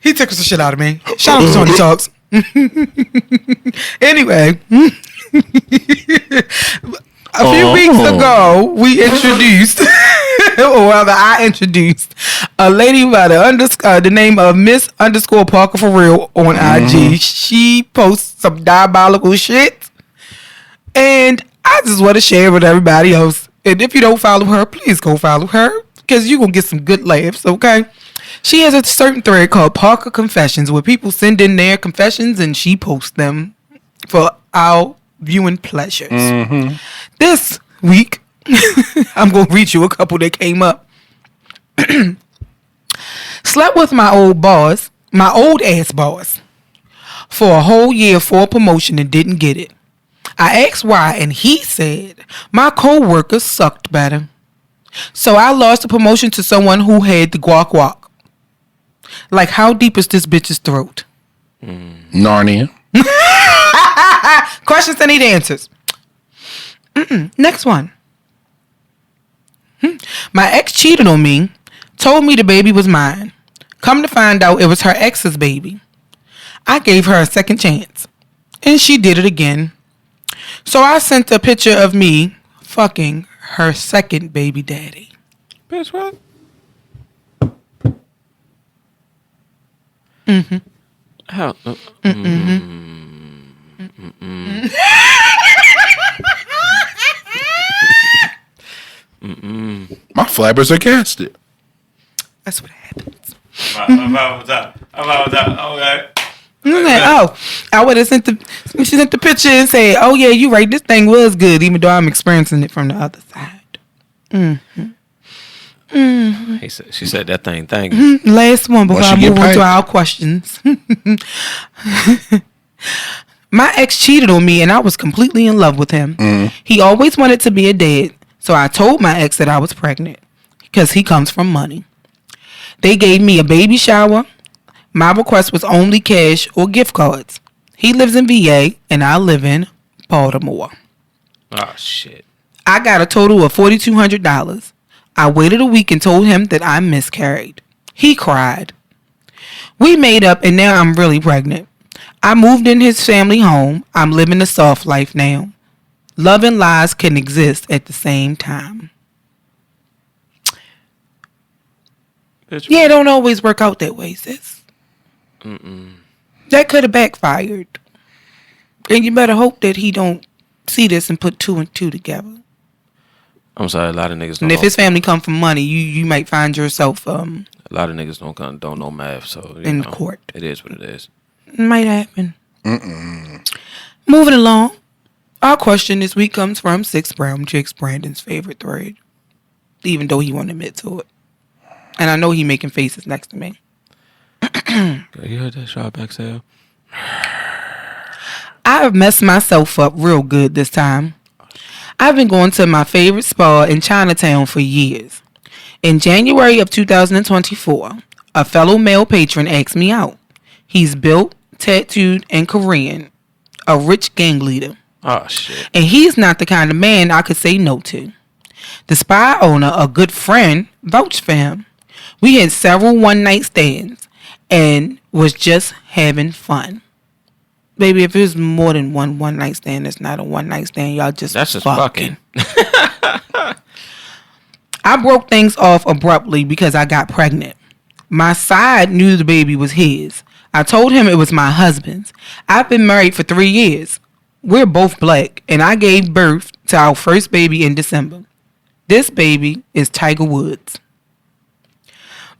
He tickles the shit out of me. Shout out to Tony Talks. Anyway, a few weeks ago, we introduced, or rather, I introduced a lady by the name of Miss _ Parker for real on IG. She posts some diabolical shit, and I just want to share it with everybody else. And if you don't follow her, please go follow her, because you're gonna get some good laughs. Okay. She has a certain thread called Parker Confessions where people send in their confessions and she posts them for our viewing pleasures. This week, I'm going to read you a couple that came up. Slept with my old ass boss, for a whole year for a promotion and didn't get it. I asked why and he said my co-workers sucked better. So I lost the promotion to someone who had the guac guac. Like, how deep is this bitch's throat? Narnia. Questions that need answers. Next one. My ex cheated on me, told me the baby was mine. Come to find out it was her ex's baby. I gave her a second chance, and she did it again. So I sent a picture of me fucking her second baby daddy. Bitch, what? How? My flabbers are casted. That's what happens. I'm out with that. Okay. I would have sent she sent the picture and said, "Oh yeah, you right. This thing was good, even though I'm experiencing it from the other side." She said that thing. Thank you. Last one before I move on to our questions. My ex cheated on me, and I was completely in love with him. He always wanted to be a dad, so I told my ex that I was pregnant because he comes from money. They gave me a baby shower. My request was only cash or gift cards. He lives in VA, and I live in Baltimore. Oh, shit. I got a total of $4,200. I waited a week and told him that I miscarried. He cried. We made up, and now I'm really pregnant. I moved in his family home. I'm living a soft life now. Love and lies can exist at the same time. Yeah, it don't always work out that way, sis. That could have backfired. And you better hope that he don't see this and put 2 and 2 together. I'm sorry, a lot of niggas don't And if his family come from money, you might find yourself a lot of niggas don't know math, so in court. It is what it is. It might happen. Moving along. Our question this week comes from Six Brown Chicks, Brandon's favorite thread. Even though he won't admit to it. And I know he making faces next to me. You heard that sharp exhale? I have messed myself up real good this time. I've been going to my favorite spa in Chinatown for years. In January of 2024, a fellow male patron asked me out. He's built, tattooed, and Korean. A rich gang leader. Oh, shit. And he's not the kind of man I could say no to. The spa owner, a good friend, vouched for him. We had several one-night stands and was just having fun. Baby, if there's more than one night stand, it's not a one night stand. Y'all just That's just fucking. fucking. I broke things off abruptly because I got pregnant. My side knew the baby was his. I told him it was my husband's. I've been married for 3 years. We're both black, and I gave birth to our first baby in December. This baby is Tiger Woods.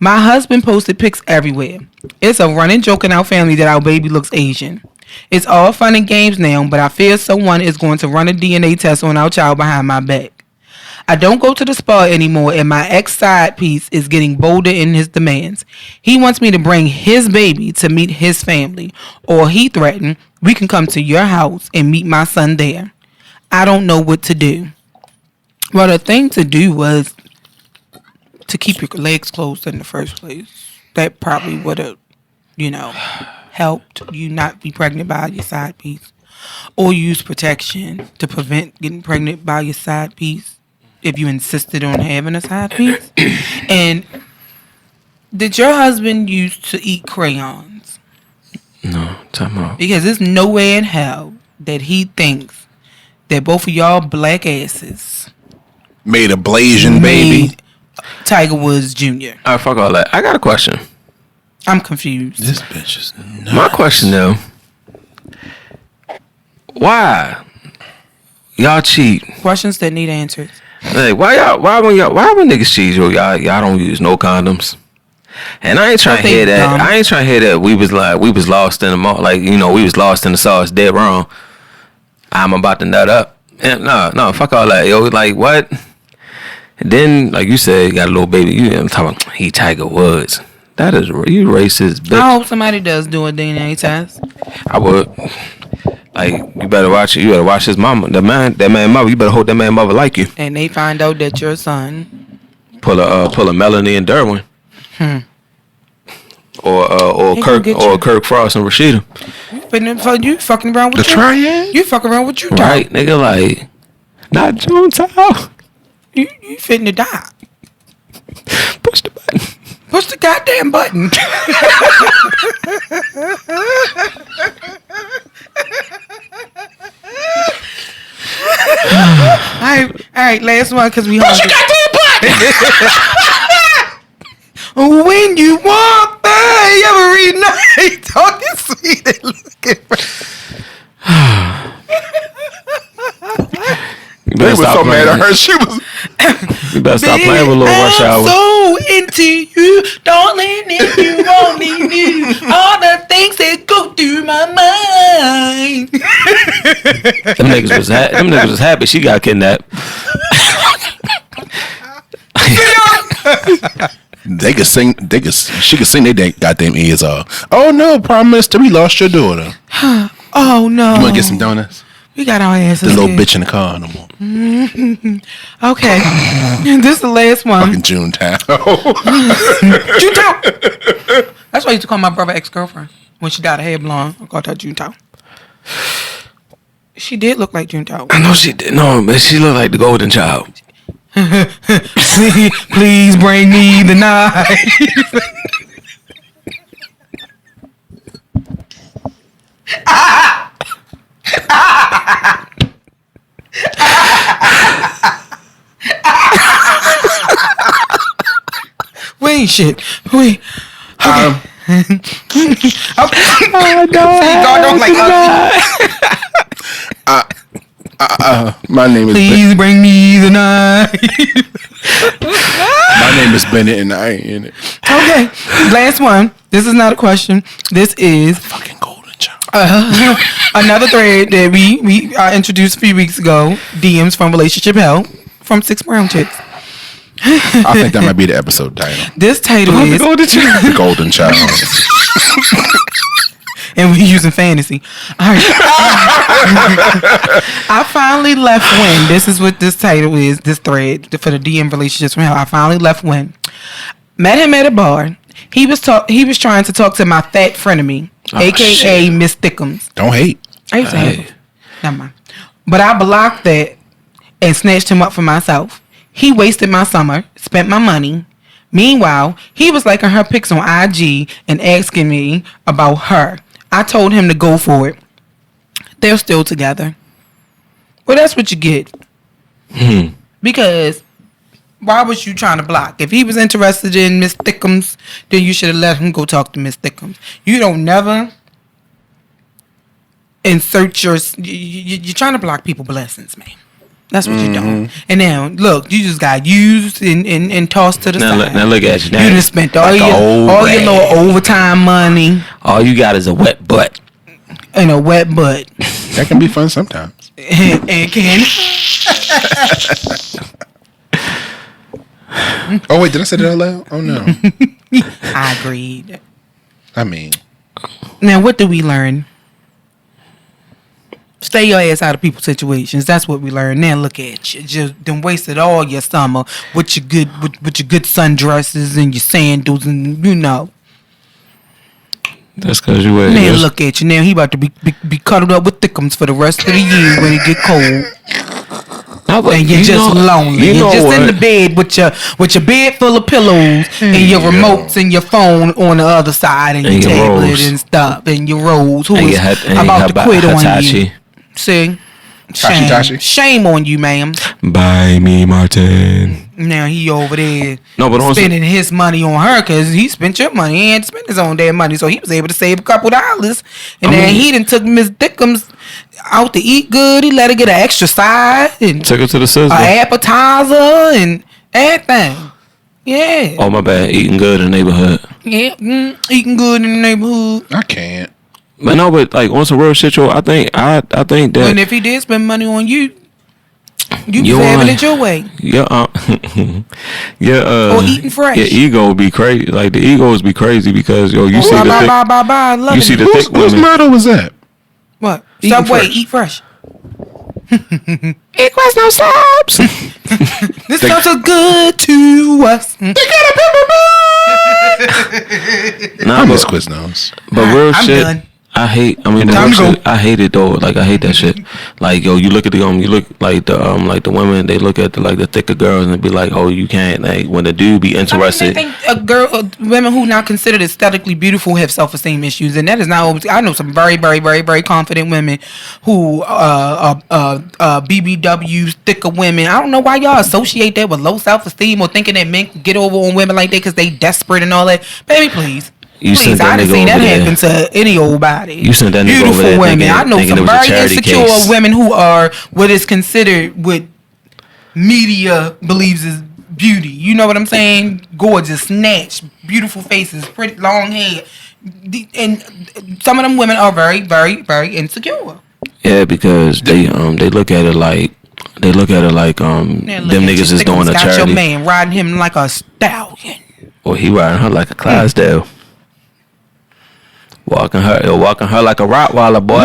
My husband posted pics everywhere. It's a running joke in our family that our baby looks Asian. It's all fun and games now, but I fear someone is going to run a DNA test on our child behind my back. I don't go to the spa anymore, and my ex side piece is getting bolder in his demands. He wants me to bring his baby to meet his family, or he threatened we can come to your house and meet my son there. I don't know what to do. Well, the thing to do was to keep your legs closed in the first place. That probably would have, helped you not be pregnant by your side piece. Or use protection to prevent getting pregnant by your side piece if you insisted on having a side piece. And did your husband used to eat crayons? No, time out. Because there's no way in hell that he thinks that both of y'all black asses made a Blasian baby. Tiger Woods Jr. All right, fuck all that. I got a question. I'm confused. This bitch is nuts. My question though, why y'all cheat? Questions that need answers. Like, why when niggas cheat, y'all don't use no condoms? And I ain't trying to hear that. Dumb. I ain't trying to hear that we was lost in the we was lost in the sauce, dead wrong. I'm about to nut up. And no, fuck all that, yo. Like what? And then, like you said, you got a little baby. I'm talking about he Tiger Woods. That is you racist bitch. I hope somebody does do a DNA test. I would. Like you better watch it. You better watch his mama. That man mother. You better hope that man mother like you. And they find out that your son Pull a Melanie and Derwin. Or Kirk Frost and Rashida. You fucking around with the triad? You fucking around with you, Right, nigga. Like Not Junetime. You finna die. Push the button. Push the goddamn button. All right, last one because we push the goddamn button. When you walk by every night, talking sweet and looking. They was so mad at her. She was. You better stop playing with Little Rush Hour. I'm so into you, darling. If you only knew all the things that go through my mind. Them niggas was happy she got kidnapped. They could sing. She could sing their goddamn ears off. Oh no, Prime Minister, we lost your daughter. Oh no. You want to get some donuts? We got our asses. The little bitch in the car no more. Okay. This is the last one. Fucking Junetown. Junetown. That's why I used to call my brother ex-girlfriend. When she dyed her hair blonde, I called her Junetown. She did look like Junetown. I know she did. No, but she looked like the golden child. Please bring me the knife. Wait, shit. Wait. Okay. Okay. God don't like my name is. Please bring me the knife. My name is Bennett, and I ain't in it. Okay. Last one. This is not a question. This is Fucking golden child. Another thread that we introduced a few weeks ago. DMs from Relationship Hell from 6 Brown Chicks. I think that might be the episode title. This title is The Golden Child. And we're using fantasy. All right. I finally left Win. This is what this title is, this thread for the DM relationships from hell. I finally left Win. Met him at a bar. He was trying to talk to my fat frenemy, aka Miss Thickums. Don't hate. I used to hate him. Never mind. But I blocked that and snatched him up for myself. He wasted my summer, spent my money. Meanwhile, he was liking her pics on IG and asking me about her. I told him to go for it. They're still together. Well, that's what you get. Because why was you trying to block? If he was interested in Miss Thickums, then you should have let him go talk to Miss Thickums. You don't never insert your... You're trying to block people blessings, man. That's what you're doing. And now, look, you just got used and tossed to the side. Now look at you. Now, you just spent all your little overtime money. All you got is a wet butt. And a wet butt. That can be fun sometimes. and can. Oh, wait, did I say that out loud? Oh, no. I agreed. I mean. Now, what do we learn? Stay your ass out of people's situations. That's what we learn. Now look at you. Just done wasted all your summer with your good sundresses and your sandals and That's because you wear. Now look at you. Now he about to be cuddled up with Thickums for the rest of the year when it get cold. And you're just lonely. You're just in the bed with your bed full of pillows and your remotes and your phone on the other side and your tablet and stuff and your rolls. Who is about to quit on you? See? Shame on you, ma'am. Buy me, Martin. Now he over there spending his money on her because he spent your money. He had to spend his own damn money, so he was able to save a couple dollars. And then he done took Miss Thickums out to eat good. He let her get an extra side and took her to the sizzle, an appetizer and everything. Yeah. Oh my bad, eating good in the neighborhood. Yeah, eating good in the neighborhood. I can't. But no, but like on some real shit, yo, I think that. And if he did spend money on you, you be having it your way. Yeah, or eating fresh. Your ego be crazy. Like the egos be crazy because you see the thick. You see the thick women. Whose motto was that? What? Subway, eat fresh. It was no slabs. This stuff so good to us. They got a pepper. I miss Quiznos. But real I'm shit. done. I hate it though. Like I hate that shit. Like yo, you look at you look like the women. They look at the thicker girls and be like, oh, you can't. Like when the dude be interested. I think women who not considered aesthetically beautiful have self-esteem issues, and that is not always. I know some very, very, very, very confident women who BBWs, thicker women. I don't know why y'all associate that with low self-esteem or thinking that men can get over on women like that because they desperate and all that. Baby, please. Please, I done seen that happen to any old body. You sent that nigga beautiful over there women. I know some very insecure case. women who are what is considered what media believes is beauty. You know what I'm saying? Gorgeous, snatched, beautiful faces, pretty long hair, and some of them women are very, very, very insecure. Yeah, because they look at it like them niggas is doing a charity. Got your man riding him like a stallion. Or he riding her like a Clydesdale. Walking her like a Rottweiler, boy.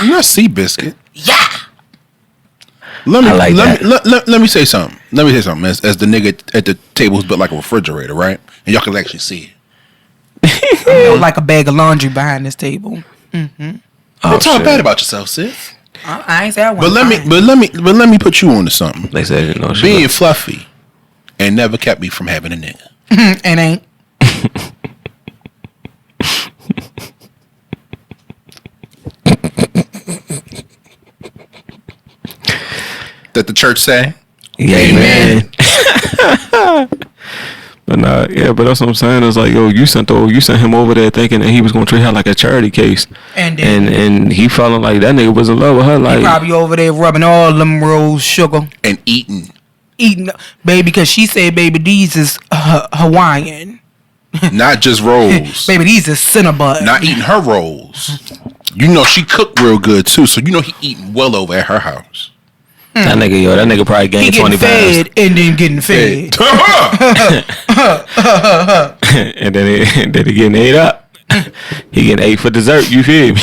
You're a Seabiscuit. Yeah. Let me say something. As the nigga at the table who's built like a refrigerator, right? And y'all can actually see it. I like a bag of laundry behind this table. Mm-hmm. Don't talk bad about yourself, sis. I ain't say I want. But let me put you on to something. They said being fluffy and never kept me from having a nigga. And ain't. That the church say? Yeah, amen. But but that's what I'm saying. It's like, yo, you sent him over there thinking that he was gonna treat her like a charity case, and he felt like that nigga was in love with her. Like he probably over there rubbing all them rose sugar and eating, baby, because she said, baby, these is Hawaiian, not just rolls. Baby, these is Cinnabon. Not eating her rolls. You know she cooked real good too, so you know he eating well over at her house. That nigga probably gained 20 pounds. And then getting fed. and then he getting ate up. He getting ate for dessert, you feel me?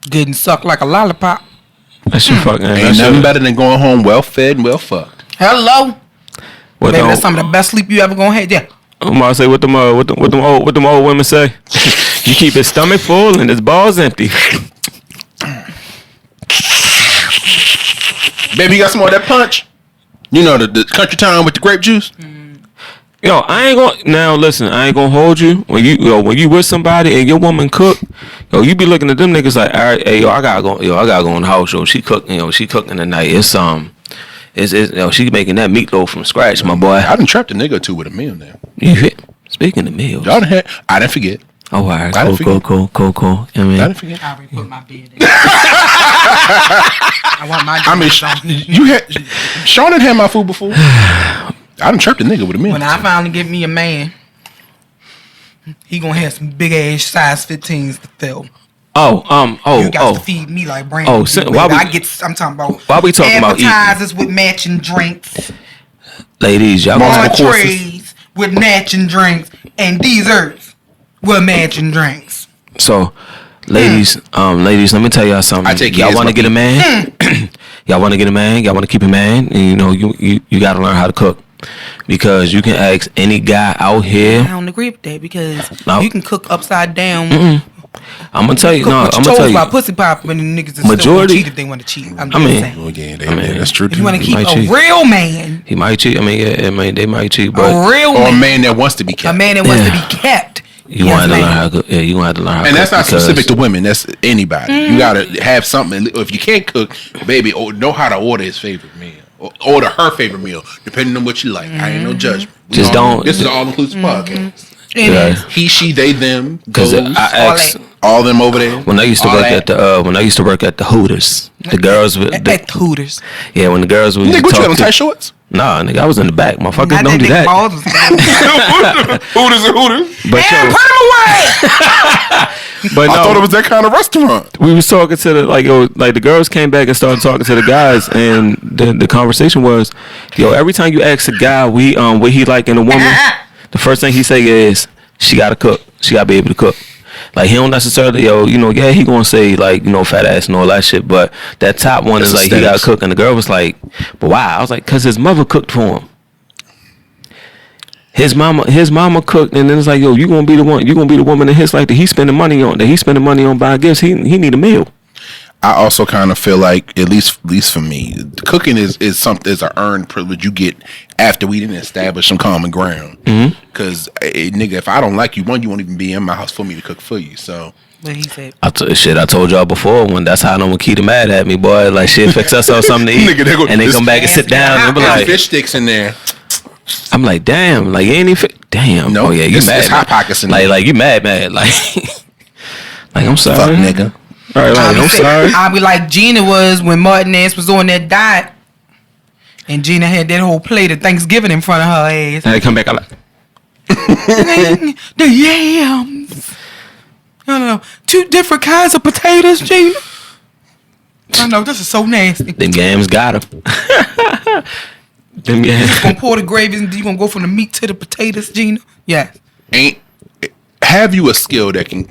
Getting sucked like a lollipop. That shit fucking ain't nothing better than going home well fed and well fucked. Hello. Baby, that's some of the best sleep you ever gonna have. Yeah. I'm gonna say what them old women say. You keep his stomach full and his balls empty. Baby, you got some more of that punch? You know, the country town with the grape juice? Yo, I ain't gonna hold you. When you with somebody and your woman cook, you be looking at them niggas like, all right, hey, I gotta go in the house, she cooking tonight. She making that meatloaf from scratch, my boy. I done trapped a nigga or two with a meal now. Speaking of meals. I didn't forget. Oh, all right. Cool. I didn't forget. I already put my bed in. I want my Shauna had my food before. I done trapped a nigga with a meal. When I finally get me a man, he gonna have some big ass size 15s to fill. You got to feed me like Brandon. I'm talking about. Why we talking about eating? Appetizers with matching drinks. Ladies, y'all entrees with matching drinks and desserts with matching drinks. So, ladies, let me tell y'all something. Y'all want to get a man? Y'all want to get a man? Y'all want to keep a man? And you got to learn how to cook. Because you can ask any guy out here. I don't agree with that because you can cook upside down. Mm-mm. I'm gonna tell you. I'm gonna tell you. About pussy pop when the niggas is majority cheat if they want to cheat. That's true. If you want to keep a real man, he might cheat. They might cheat, but a real man, or a man that wants to be kept. A man that wants to be kept. You want to learn how to cook. Yeah, you want to learn how to cook. And that's not specific to women. That's anybody. You gotta have something. If you can't cook, baby, know how to order his favorite meal. Order her favorite meal, depending on what you like. I ain't no judgment. Just don't. This is an all-inclusive podcast. Yeah. He, she, they, them. Because I asked all them over there. When I used to work at the Hooters, the girls at the Hooters. Yeah, when the girls would. Nigga, what you on tight shorts? Nah, nigga, I was in the back. Motherfuckers don't do that. Hooters and Hooters. But put them away. But I thought it was that kind of restaurant. We was talking to the girls came back and started talking to the guys, and the conversation was, every time you ask a guy what he like in a woman, the first thing he say is she gotta cook. She gotta be able to cook. Like he don't necessarily, he gonna say fat ass and all that shit, but that top one is like he gotta cook, and the girl was like, but why? I was like, cause his mother cooked for him. His mama cooked, and then it's like, yo, you gonna be the woman in his life that he's spending money on buying gifts. He need a meal. I also kind of feel like, at least for me, cooking is an earned privilege you get after we didn't establish some common ground. Because nigga, if I don't like you, you won't even be in my house for me to cook for you. So. What he said. I told y'all before, when that's how I know when Keita mad at me, boy. Like, she'll fix us up something to eat, nigga, and they come back and sit down and be like, fish sticks in there. I'm like, damn, like, you ain't even damn. No, yeah, you mad. It's hot pockets in there. Like you mad, like, I'm sorry, fuck nigga. All right, I'm sorry. I'll be like Gina was when Martin ass was on that diet, and Gina had that whole plate of Thanksgiving in front of her ass. And they come back, I'm like, the yams. I don't know, 2 different kinds of potatoes, Gina. I know, this is so nasty. Them yams got him. Them yams. You gonna pour the gravy and you gonna go from the meat to the potatoes, Gina? Yeah. Have you a skill that can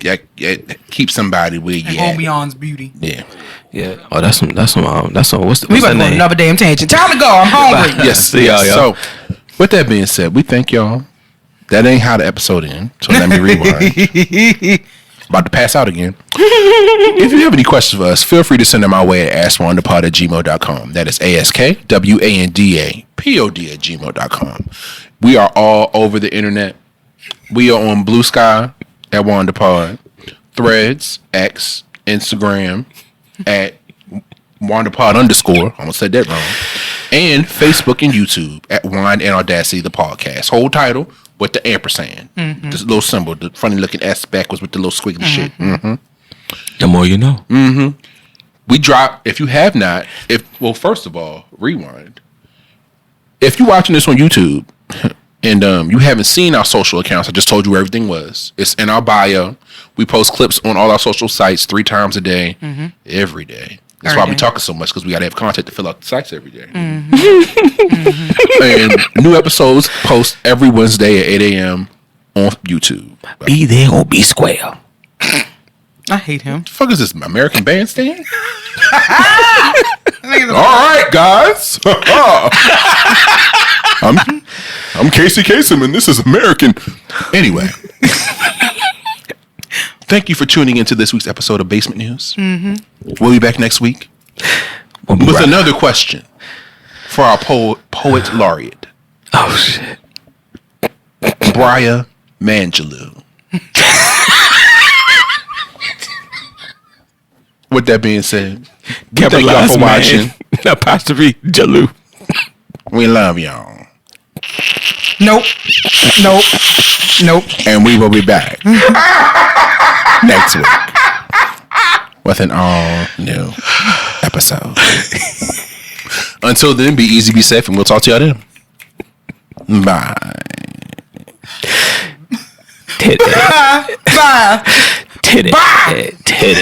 keep somebody where you at? Go beyond beauty. Yeah. Yeah. Oh, that's some. What's the we about to go name? another damn tangent. Time to go. I'm hungry. Yes. See y'all. So, with that being said, we thank y'all. That ain't how the episode ends. So let me rewind. About to pass out again. If you have any questions for us, feel free to send them our way at askwandapod@gmail.com. That is ASKWANDAPOD@gmail.com. We are all over the internet. We are on Blue Sky at WandaPod, Threads, X, Instagram at WandaPod _. I almost said that wrong. And Facebook and YouTube at Wine and Audacity, the podcast. Whole title with the ampersand. This little symbol, the funny looking S backwards with the little squiggly shit. The more you know. We drop, if you have not, first of all, rewind. If you're watching this on YouTube and you haven't seen our social accounts, I just told you where everything was. It's in our bio. We post clips on all our social sites 3 times a day, every day. That's why we talking so much, because we got to have content to fill out the sites every day. And new episodes post every Wednesday at 8 a.m. on YouTube. Be there or be square. I hate him. The fuck is this, American Bandstand? All right, guys. I'm Casey Kasem, and this is American. Anyway. Thank you for tuning into this week's episode of Basement News. We'll be back next week with another question for our poet laureate. Oh, shit. Briar Mangelou. With that being said, thank y'all for watching. Apostrophe Jalou. We love y'all. Nope. And we will be back next week with an all new episode. Until then, be easy, be safe, and we'll talk to y'all then. Bye. Titty. Bye. Titty. Bye. Titties.